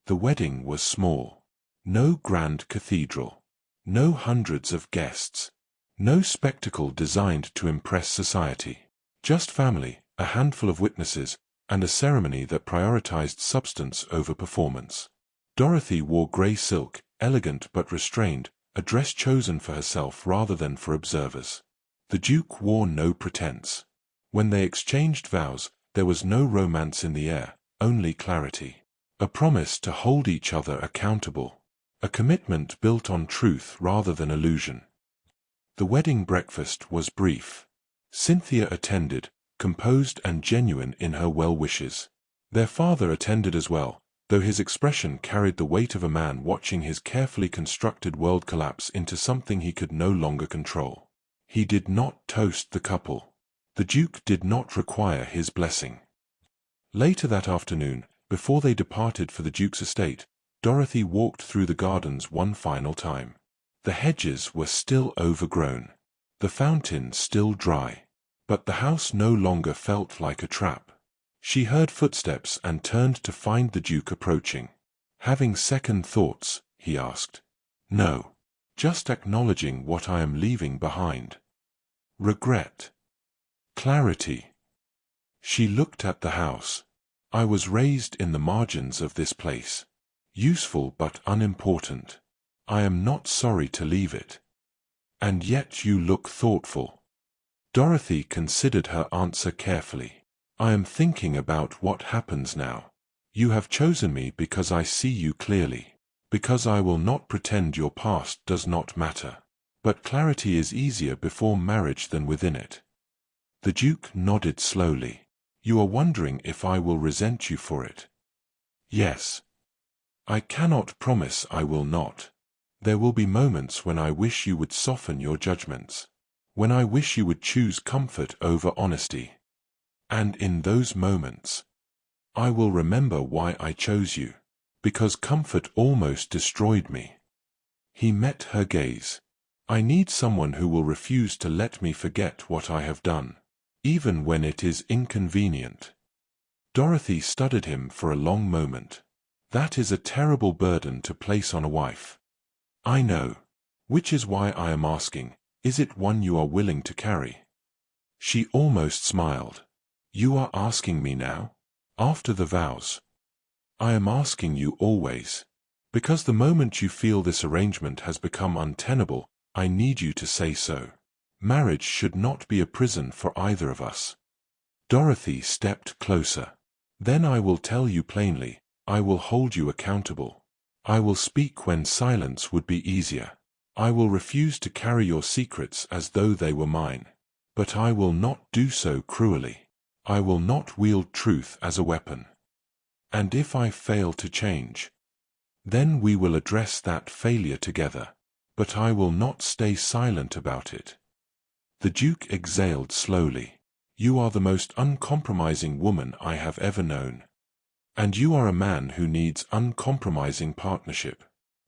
The wedding was small. No grand cathedral. No hundreds of guests. No spectacle designed to impress society. Just family, a handful of witnesses, and a ceremony that prioritized substance over performance. Dorothy wore grey silk, elegant but restrained, a dress chosen for herself rather than for observers. The Duke wore no pretense. When they exchanged vows, there was no romance in the air, only clarity. A promise to hold each other accountable. A commitment built on truth rather than illusion. The wedding breakfast was brief. Cynthia attended, composed and genuine in her well wishes. Their father attended as well, though his expression carried the weight of a man watching his carefully constructed world collapse into something he could no longer control. He did not toast the couple. The Duke did not require his blessing. Later that afternoon, before they departed for the Duke's estate, Dorothy walked through the gardens one final time. The hedges were still overgrown. The fountain still dry. But the house no longer felt like a trap. She heard footsteps and turned to find the Duke approaching. "Having second thoughts?" he asked. "No. Just acknowledging what I am leaving behind." "Regret?" "Clarity." She looked at the house. "I was raised in the margins of this place. Useful but unimportant. I am not sorry to leave it." "And yet you look thoughtful." Dorothy considered her answer carefully. "I am thinking about what happens now. You have chosen me because I see you clearly. Because I will not pretend your past does not matter. But clarity is easier before marriage than within it." The Duke nodded slowly. "You are wondering if I will resent you for it?" "Yes." "I cannot promise I will not. There will be moments when I wish you would soften your judgments. When I wish you would choose comfort over honesty. And in those moments, I will remember why I chose you. Because comfort almost destroyed me." He met her gaze. "I need someone who will refuse to let me forget what I have done, even when it is inconvenient." Dorothy studied him for a long moment. "That is a terrible burden to place on a wife." "I know. Which is why I am asking, is it one you are willing to carry?" She almost smiled. "You are asking me now? After the vows?" "I am asking you always. Because the moment you feel this arrangement has become untenable, I need you to say so. Marriage should not be a prison for either of us. Dorothy stepped closer. Then I will tell you plainly, I will hold you accountable. I will speak when silence would be easier. I will refuse to carry your secrets as though they were mine. But I will not do so cruelly. I will not wield truth as a weapon. And if I fail to change, then we will address that failure together. But I will not stay silent about it. The Duke exhaled slowly. You are the most uncompromising woman I have ever known. And you are a man who needs uncompromising partnership.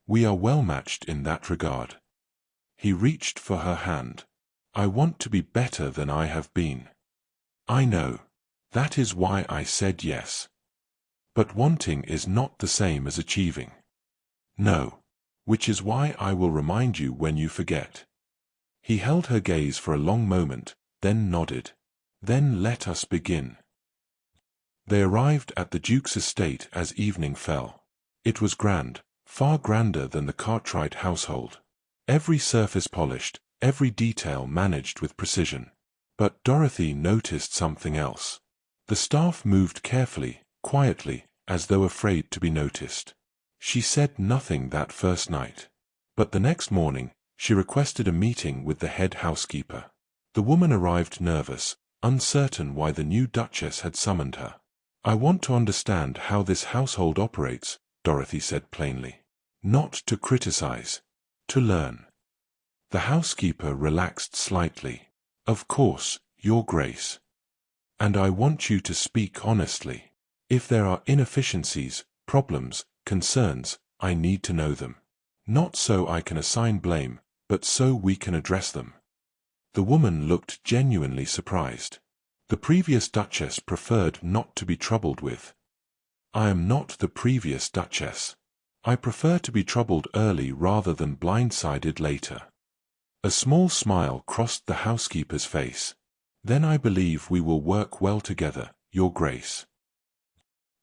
We are well matched in that regard. He reached for her hand. I want to be better than I have been. I know. That is why I said yes. But wanting is not the same as achieving. No. Which is why I will remind you when you forget. He held her gaze for a long moment, then nodded. Then let us begin. They arrived at the Duke's estate as evening fell. It was grand, far grander than the Cartwright household. Every surface polished, every detail managed with precision. But Dorothy noticed something else. The staff moved carefully, quietly, as though afraid to be noticed. She said nothing that first night. But the next morning, she requested a meeting with the head housekeeper. The woman arrived nervous, uncertain why the new Duchess had summoned her. I want to understand how this household operates, Dorothy said plainly. Not to criticize. To learn. The housekeeper relaxed slightly. Of course, Your Grace. And I want you to speak honestly. If there are inefficiencies, problems, concerns, I need to know them. Not so I can assign blame, but so we can address them. The woman looked genuinely surprised. The previous Duchess preferred not to be troubled with. I am not the previous Duchess. I prefer to be troubled early rather than blindsided later. A small smile crossed the housekeeper's face. Then I believe we will work well together, Your Grace.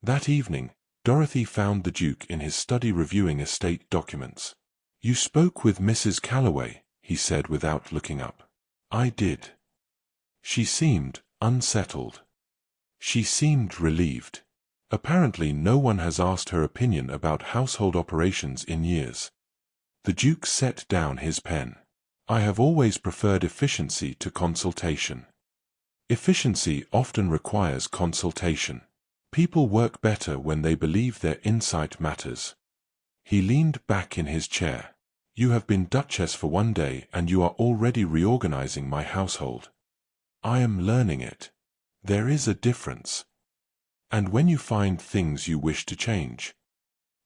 That evening, Dorothy found the Duke in his study reviewing estate documents. You spoke with Mrs. Calloway, he said without looking up. I did. She seemed unsettled. She seemed relieved. Apparently no one has asked her opinion about household operations in years. The Duke set down his pen. I have always preferred efficiency to consultation. Efficiency often requires consultation. People work better when they believe their insight matters. He leaned back in his chair. You have been Duchess for one day and you are already reorganizing my household. I am learning it. There is a difference. And when you find things you wish to change,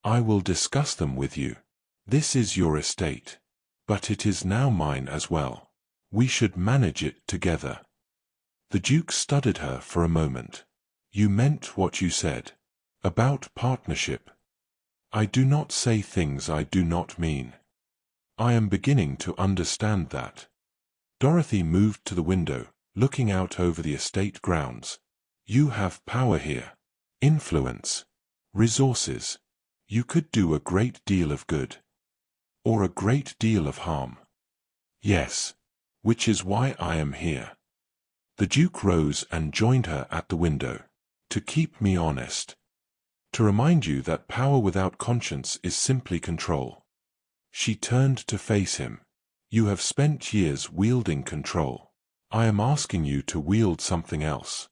I will discuss them with you. This is your estate. But it is now mine as well. We should manage it together. The Duke studied her for a moment. You meant what you said. About partnership. I do not say things I do not mean. I am beginning to understand that. Dorothy moved to the window, looking out over the estate grounds. You have power here. Influence. Resources. You could do a great deal of good. Or a great deal of harm. Yes. Which is why I am here. The Duke rose and joined her at the window. To keep me honest. To remind you that power without conscience is simply control. She turned to face him. You have spent years wielding control. I am asking you to wield something else.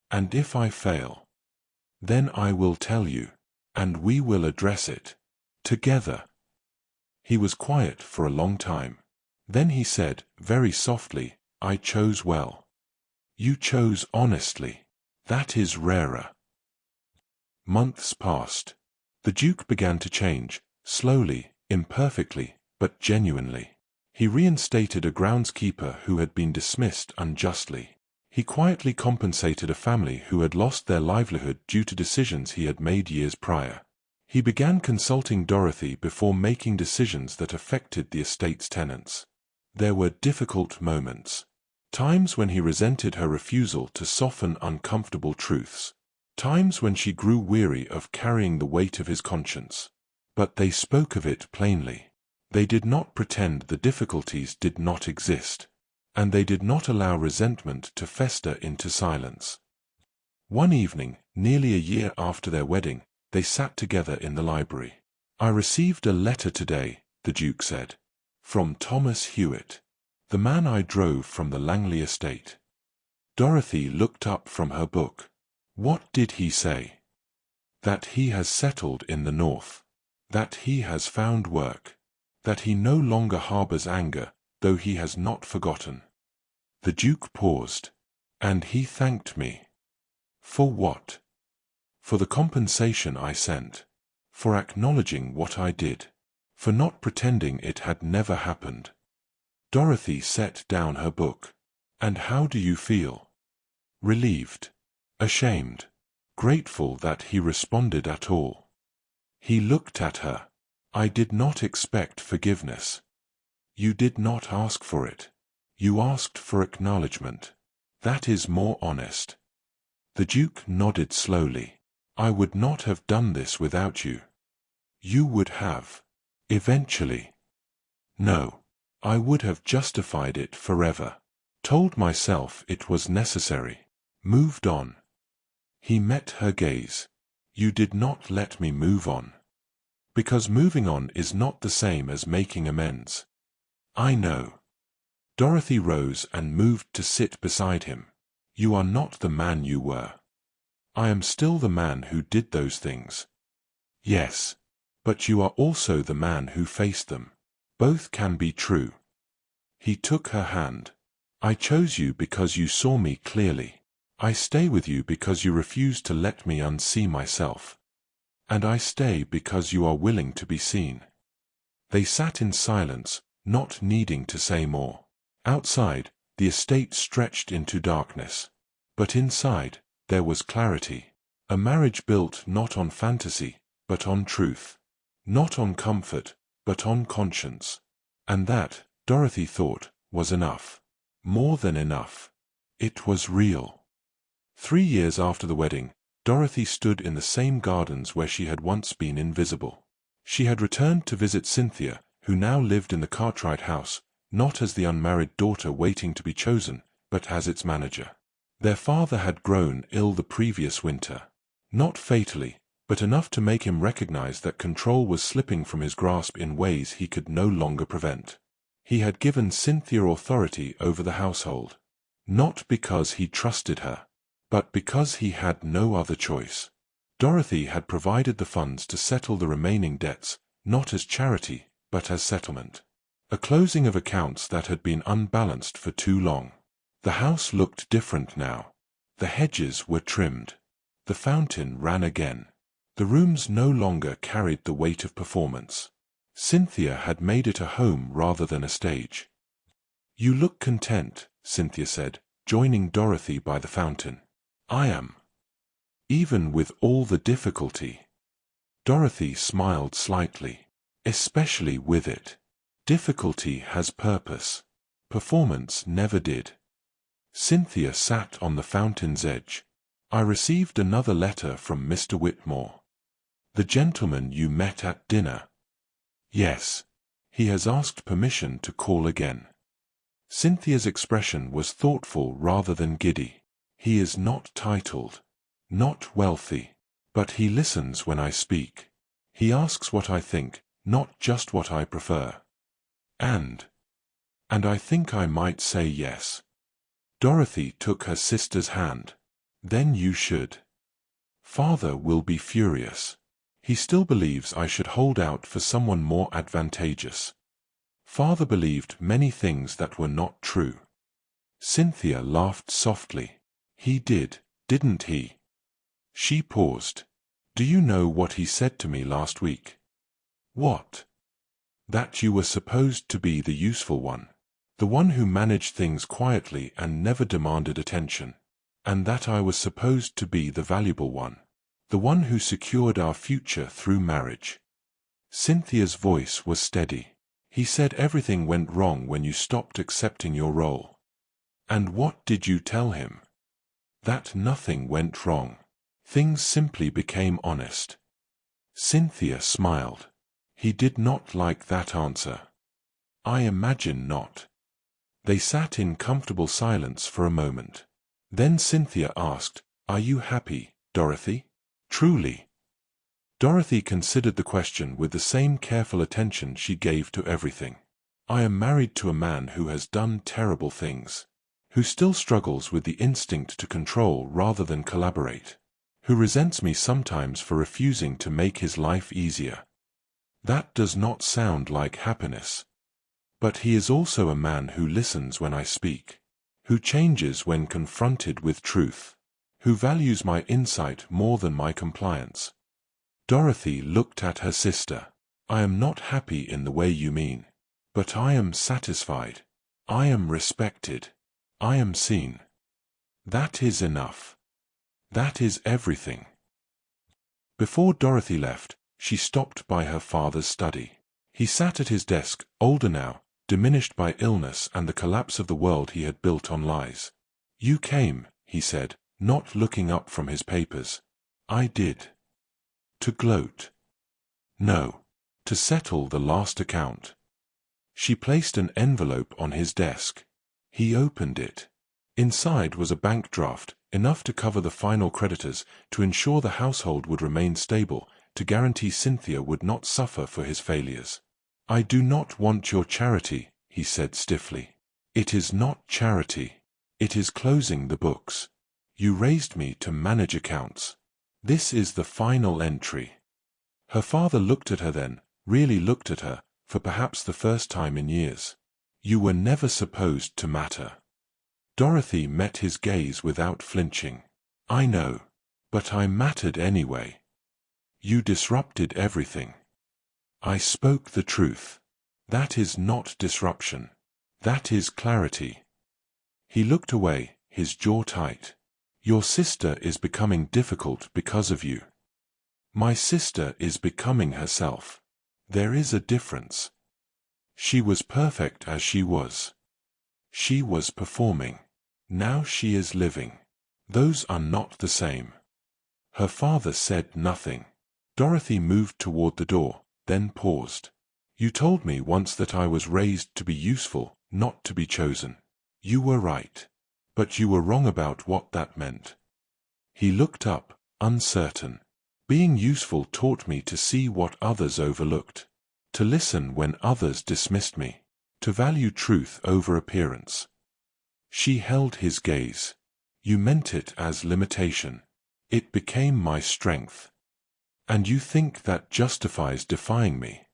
And if I fail, then I will tell you, and we will address it. Together. He was quiet for a long time. Then he said, very softly, I chose well. You chose honestly. That is rarer. Months passed. The Duke began to change, slowly, imperfectly, but genuinely. He reinstated a groundskeeper who had been dismissed unjustly. He quietly compensated a family who had lost their livelihood due to decisions he had made years prior. He began consulting Dorothy before making decisions that affected the estate's tenants. There were difficult moments. Times when he resented her refusal to soften uncomfortable truths. Times when she grew weary of carrying the weight of his conscience. But they spoke of it plainly. They did not pretend the difficulties did not exist. and they did not allow resentment to fester into silence. One evening, nearly a year after their wedding, they sat together in the library. "I received a letter today," the Duke said, "from Thomas Hewitt, the man I drove from the Langley estate." Dorothy looked up from her book. "What did he say?" "That he has settled in the north. That he has found work. That he no longer harbors anger, though he has not forgotten." The Duke paused. "And he thanked me." "For what?" "For the compensation I sent. For acknowledging what I did. For not pretending it had never happened." Dorothy set down her book. "And how do you feel?" "Relieved. Ashamed. Grateful that he responded at all." He looked at her. "I did not expect forgiveness." "You did not ask for it. You asked for acknowledgement. That is more honest." The Duke nodded slowly. "I would not have done this without you." "You would have. Eventually." "No. I would have justified it forever. Told myself it was necessary. Moved on." He met her gaze. "You did not let me move on. Because moving on is not the same as making amends." "I know." Dorothy rose and moved to sit beside him. "You are not the man you were." "I am still the man who did those things." "Yes. But you are also the man who faced them. Both can be true." He took her hand. "I chose you because you saw me clearly. I stay with you because you refuse to let me unsee myself. And I stay because you are willing to be seen." They sat in silence, not needing to say more. Outside, the estate stretched into darkness. But inside, there was clarity. A marriage built not on fantasy, but on truth. Not on comfort, but on conscience. And that, Dorothy thought, was enough. More than enough. It was real. 3 years after the wedding, Dorothy stood in the same gardens where she had once been invisible. She had returned to visit Cynthia, who now lived in the Cartwright house, not as the unmarried daughter waiting to be chosen, but as its manager. Their father had grown ill the previous winter. Not fatally, but enough to make him recognize that control was slipping from his grasp in ways he could no longer prevent. He had given Cynthia authority over the household. Not because he trusted her, but because he had no other choice. Dorothy had provided the funds to settle the remaining debts, not as charity, but as settlement. A closing of accounts that had been unbalanced for too long. The house looked different now. The hedges were trimmed. The fountain ran again. The rooms no longer carried the weight of performance. Cynthia had made it a home rather than a stage. "You look content," Cynthia said, joining Dorothy by the fountain. "I am. Even with all the difficulty." Dorothy smiled slightly. "Especially with it. Difficulty has purpose. Performance never did." Cynthia sat on the fountain's edge. "I received another letter from Mr. Whitmore." "The gentleman you met at dinner?" "Yes. He has asked permission to call again." Cynthia's expression was thoughtful rather than giddy. "He is not titled. Not wealthy. But he listens when I speak. He asks what I think, not just what I prefer. And I think I might say yes." Dorothy took her sister's hand. "Then you should. Father will be furious. He still believes I should hold out for someone more advantageous. Father believed many things that were not true." Cynthia laughed softly. "He did, didn't he?" She paused. "Do you know what he said to me last week?" "What?" "That you were supposed to be the useful one. The one who managed things quietly and never demanded attention. And that I was supposed to be the valuable one. The one who secured our future through marriage." Cynthia's voice was steady. "He said everything went wrong when you stopped accepting your role." "And what did you tell him?" "That nothing went wrong. Things simply became honest." Cynthia smiled. He did not like that answer. "I imagine not." They sat in comfortable silence for a moment. Then Cynthia asked, "Are you happy, Dorothy?" "Truly." Dorothy considered the question with the same careful attention she gave to everything. "I am married to a man who has done terrible things, who still struggles with the instinct to control rather than collaborate, who resents me sometimes for refusing to make his life easier. That does not sound like happiness. But he is also a man who listens when I speak, who changes when confronted with truth, who values my insight more than my compliance." Dorothy looked at her sister. "I am not happy in the way you mean, but I am satisfied. I am respected. I am seen. That is enough. That is everything." Before Dorothy left, she stopped by her father's study. He sat at his desk, older now, diminished by illness and the collapse of the world he had built on lies. "You came," he said, not looking up from his papers. "I did." "To gloat?" "No. To settle the last account." She placed an envelope on his desk. He opened it. Inside was a bank draft, enough to cover the final creditors, to ensure the household would remain stable, to guarantee Cynthia would not suffer for his failures. "I do not want your charity," he said stiffly. "It is not charity. It is closing the books. You raised me to manage accounts. This is the final entry." Her father looked at her then, really looked at her, for perhaps the first time in years. "You were never supposed to matter." Dorothy met his gaze without flinching. "I know. But I mattered anyway. You disrupted everything." "I spoke the truth. That is not disruption. That is clarity." He looked away, his jaw tight. "Your sister is becoming difficult because of you." "My sister is becoming herself. There is a difference. She was perfect as she was. She was performing. Now she is living. Those are not the same." Her father said nothing. Dorothy moved toward the door, then paused. "You told me once that I was raised to be useful, not to be chosen. You were right. But you were wrong about what that meant." He looked up, uncertain. "Being useful taught me to see what others overlooked, to listen when others dismissed me, to value truth over appearance." She held his gaze. "You meant it as limitation. It became my strength. And you think that justifies defying me?"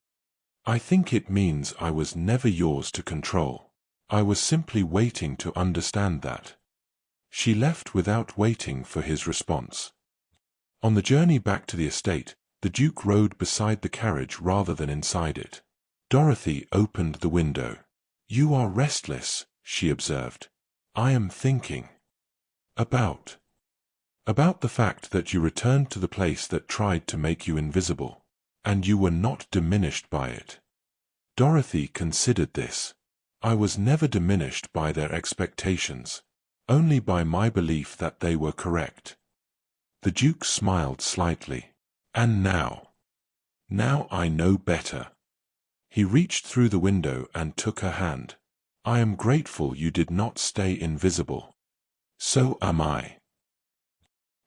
"I think it means I was never yours to control. I was simply waiting to understand that." She left without waiting for his response. On the journey back to the estate, the Duke rode beside the carriage rather than inside it. Dorothy opened the window. "You are restless," she observed. "I am thinking." About the fact that you returned to the place that tried to make you invisible, and you were not diminished by it." Dorothy considered this. "I was never diminished by their expectations, only by my belief that they were correct." The Duke smiled slightly. "And now? Now I know better." He reached through the window and took her hand. "I am grateful you did not stay invisible." "So am I."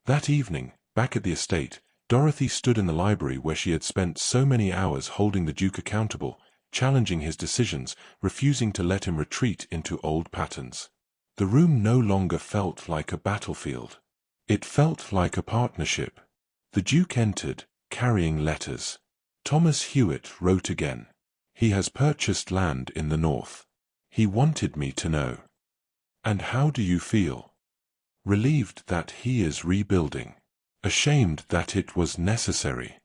That evening, back at the estate, Dorothy stood in the library where she had spent so many hours holding the Duke accountable, challenging his decisions, refusing to let him retreat into old patterns. The room no longer felt like a battlefield. It felt like a partnership. The Duke entered, carrying letters. Thomas Hewitt wrote again. "He has purchased land in the north. He wanted me to know." "And how do you feel?" "Relieved that he is rebuilding. Ashamed that it was necessary."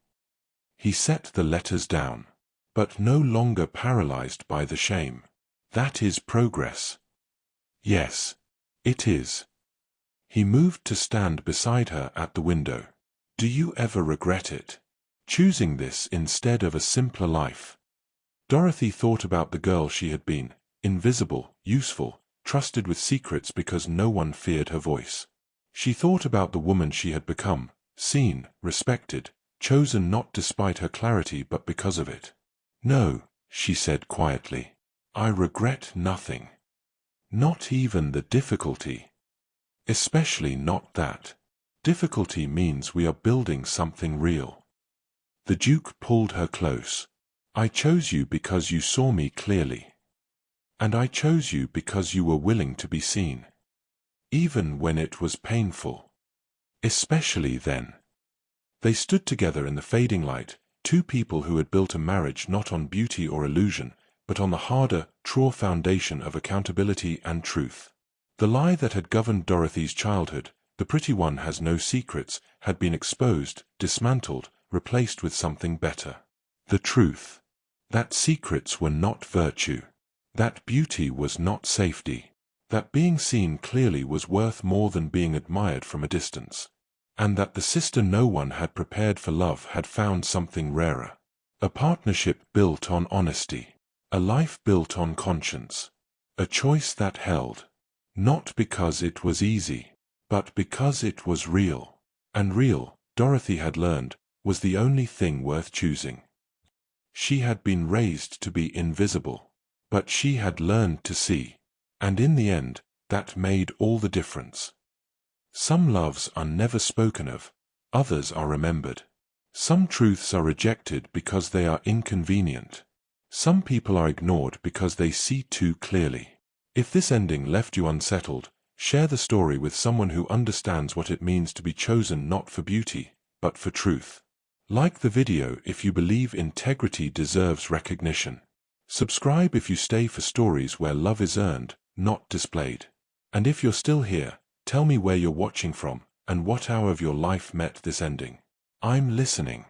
He set the letters down. "But no longer paralyzed by the shame. That is progress." "Yes, it is." He moved to stand beside her at the window. "Do you ever regret it? Choosing this instead of a simpler life?" Dorothy thought about the girl she had been, invisible, useful, trusted with secrets because no one feared her voice. She thought about the woman she had become, seen, respected, chosen not despite her clarity but because of it. "No," she said quietly. "I regret nothing." Not even the difficulty. Especially not that. Difficulty means we are building something real. The Duke pulled her close. I chose you because you saw me clearly. And I chose you because you were willing to be seen. Even when it was painful. Especially then. They stood together in the fading light, two people who had built a marriage not on beauty or illusion, but on the harder, truer foundation of accountability and truth. The lie that had governed Dorothy's childhood, the pretty one has no secrets, had been exposed, dismantled, replaced with something better. The truth. That secrets were not virtue. That beauty was not safety. That being seen clearly was worth more than being admired from a distance. And that the sister no one had prepared for love had found something rarer. A partnership built on honesty. A life built on conscience. A choice that held. Not because it was easy, but because it was real. And real, Dorothy had learned, was the only thing worth choosing. She had been raised to be invisible, but she had learned to see. And in the end, that made all the difference. Some loves are never spoken of, others are remembered. Some truths are rejected because they are inconvenient. Some people are ignored because they see too clearly. If this ending left you unsettled, share the story with someone who understands what it means to be chosen not for beauty, but for truth. Like the video if you believe integrity deserves recognition. Subscribe if you stay for stories where love is earned, not displayed. And if you're still here, tell me where you're watching from, and what hour of your life met this ending. I'm listening.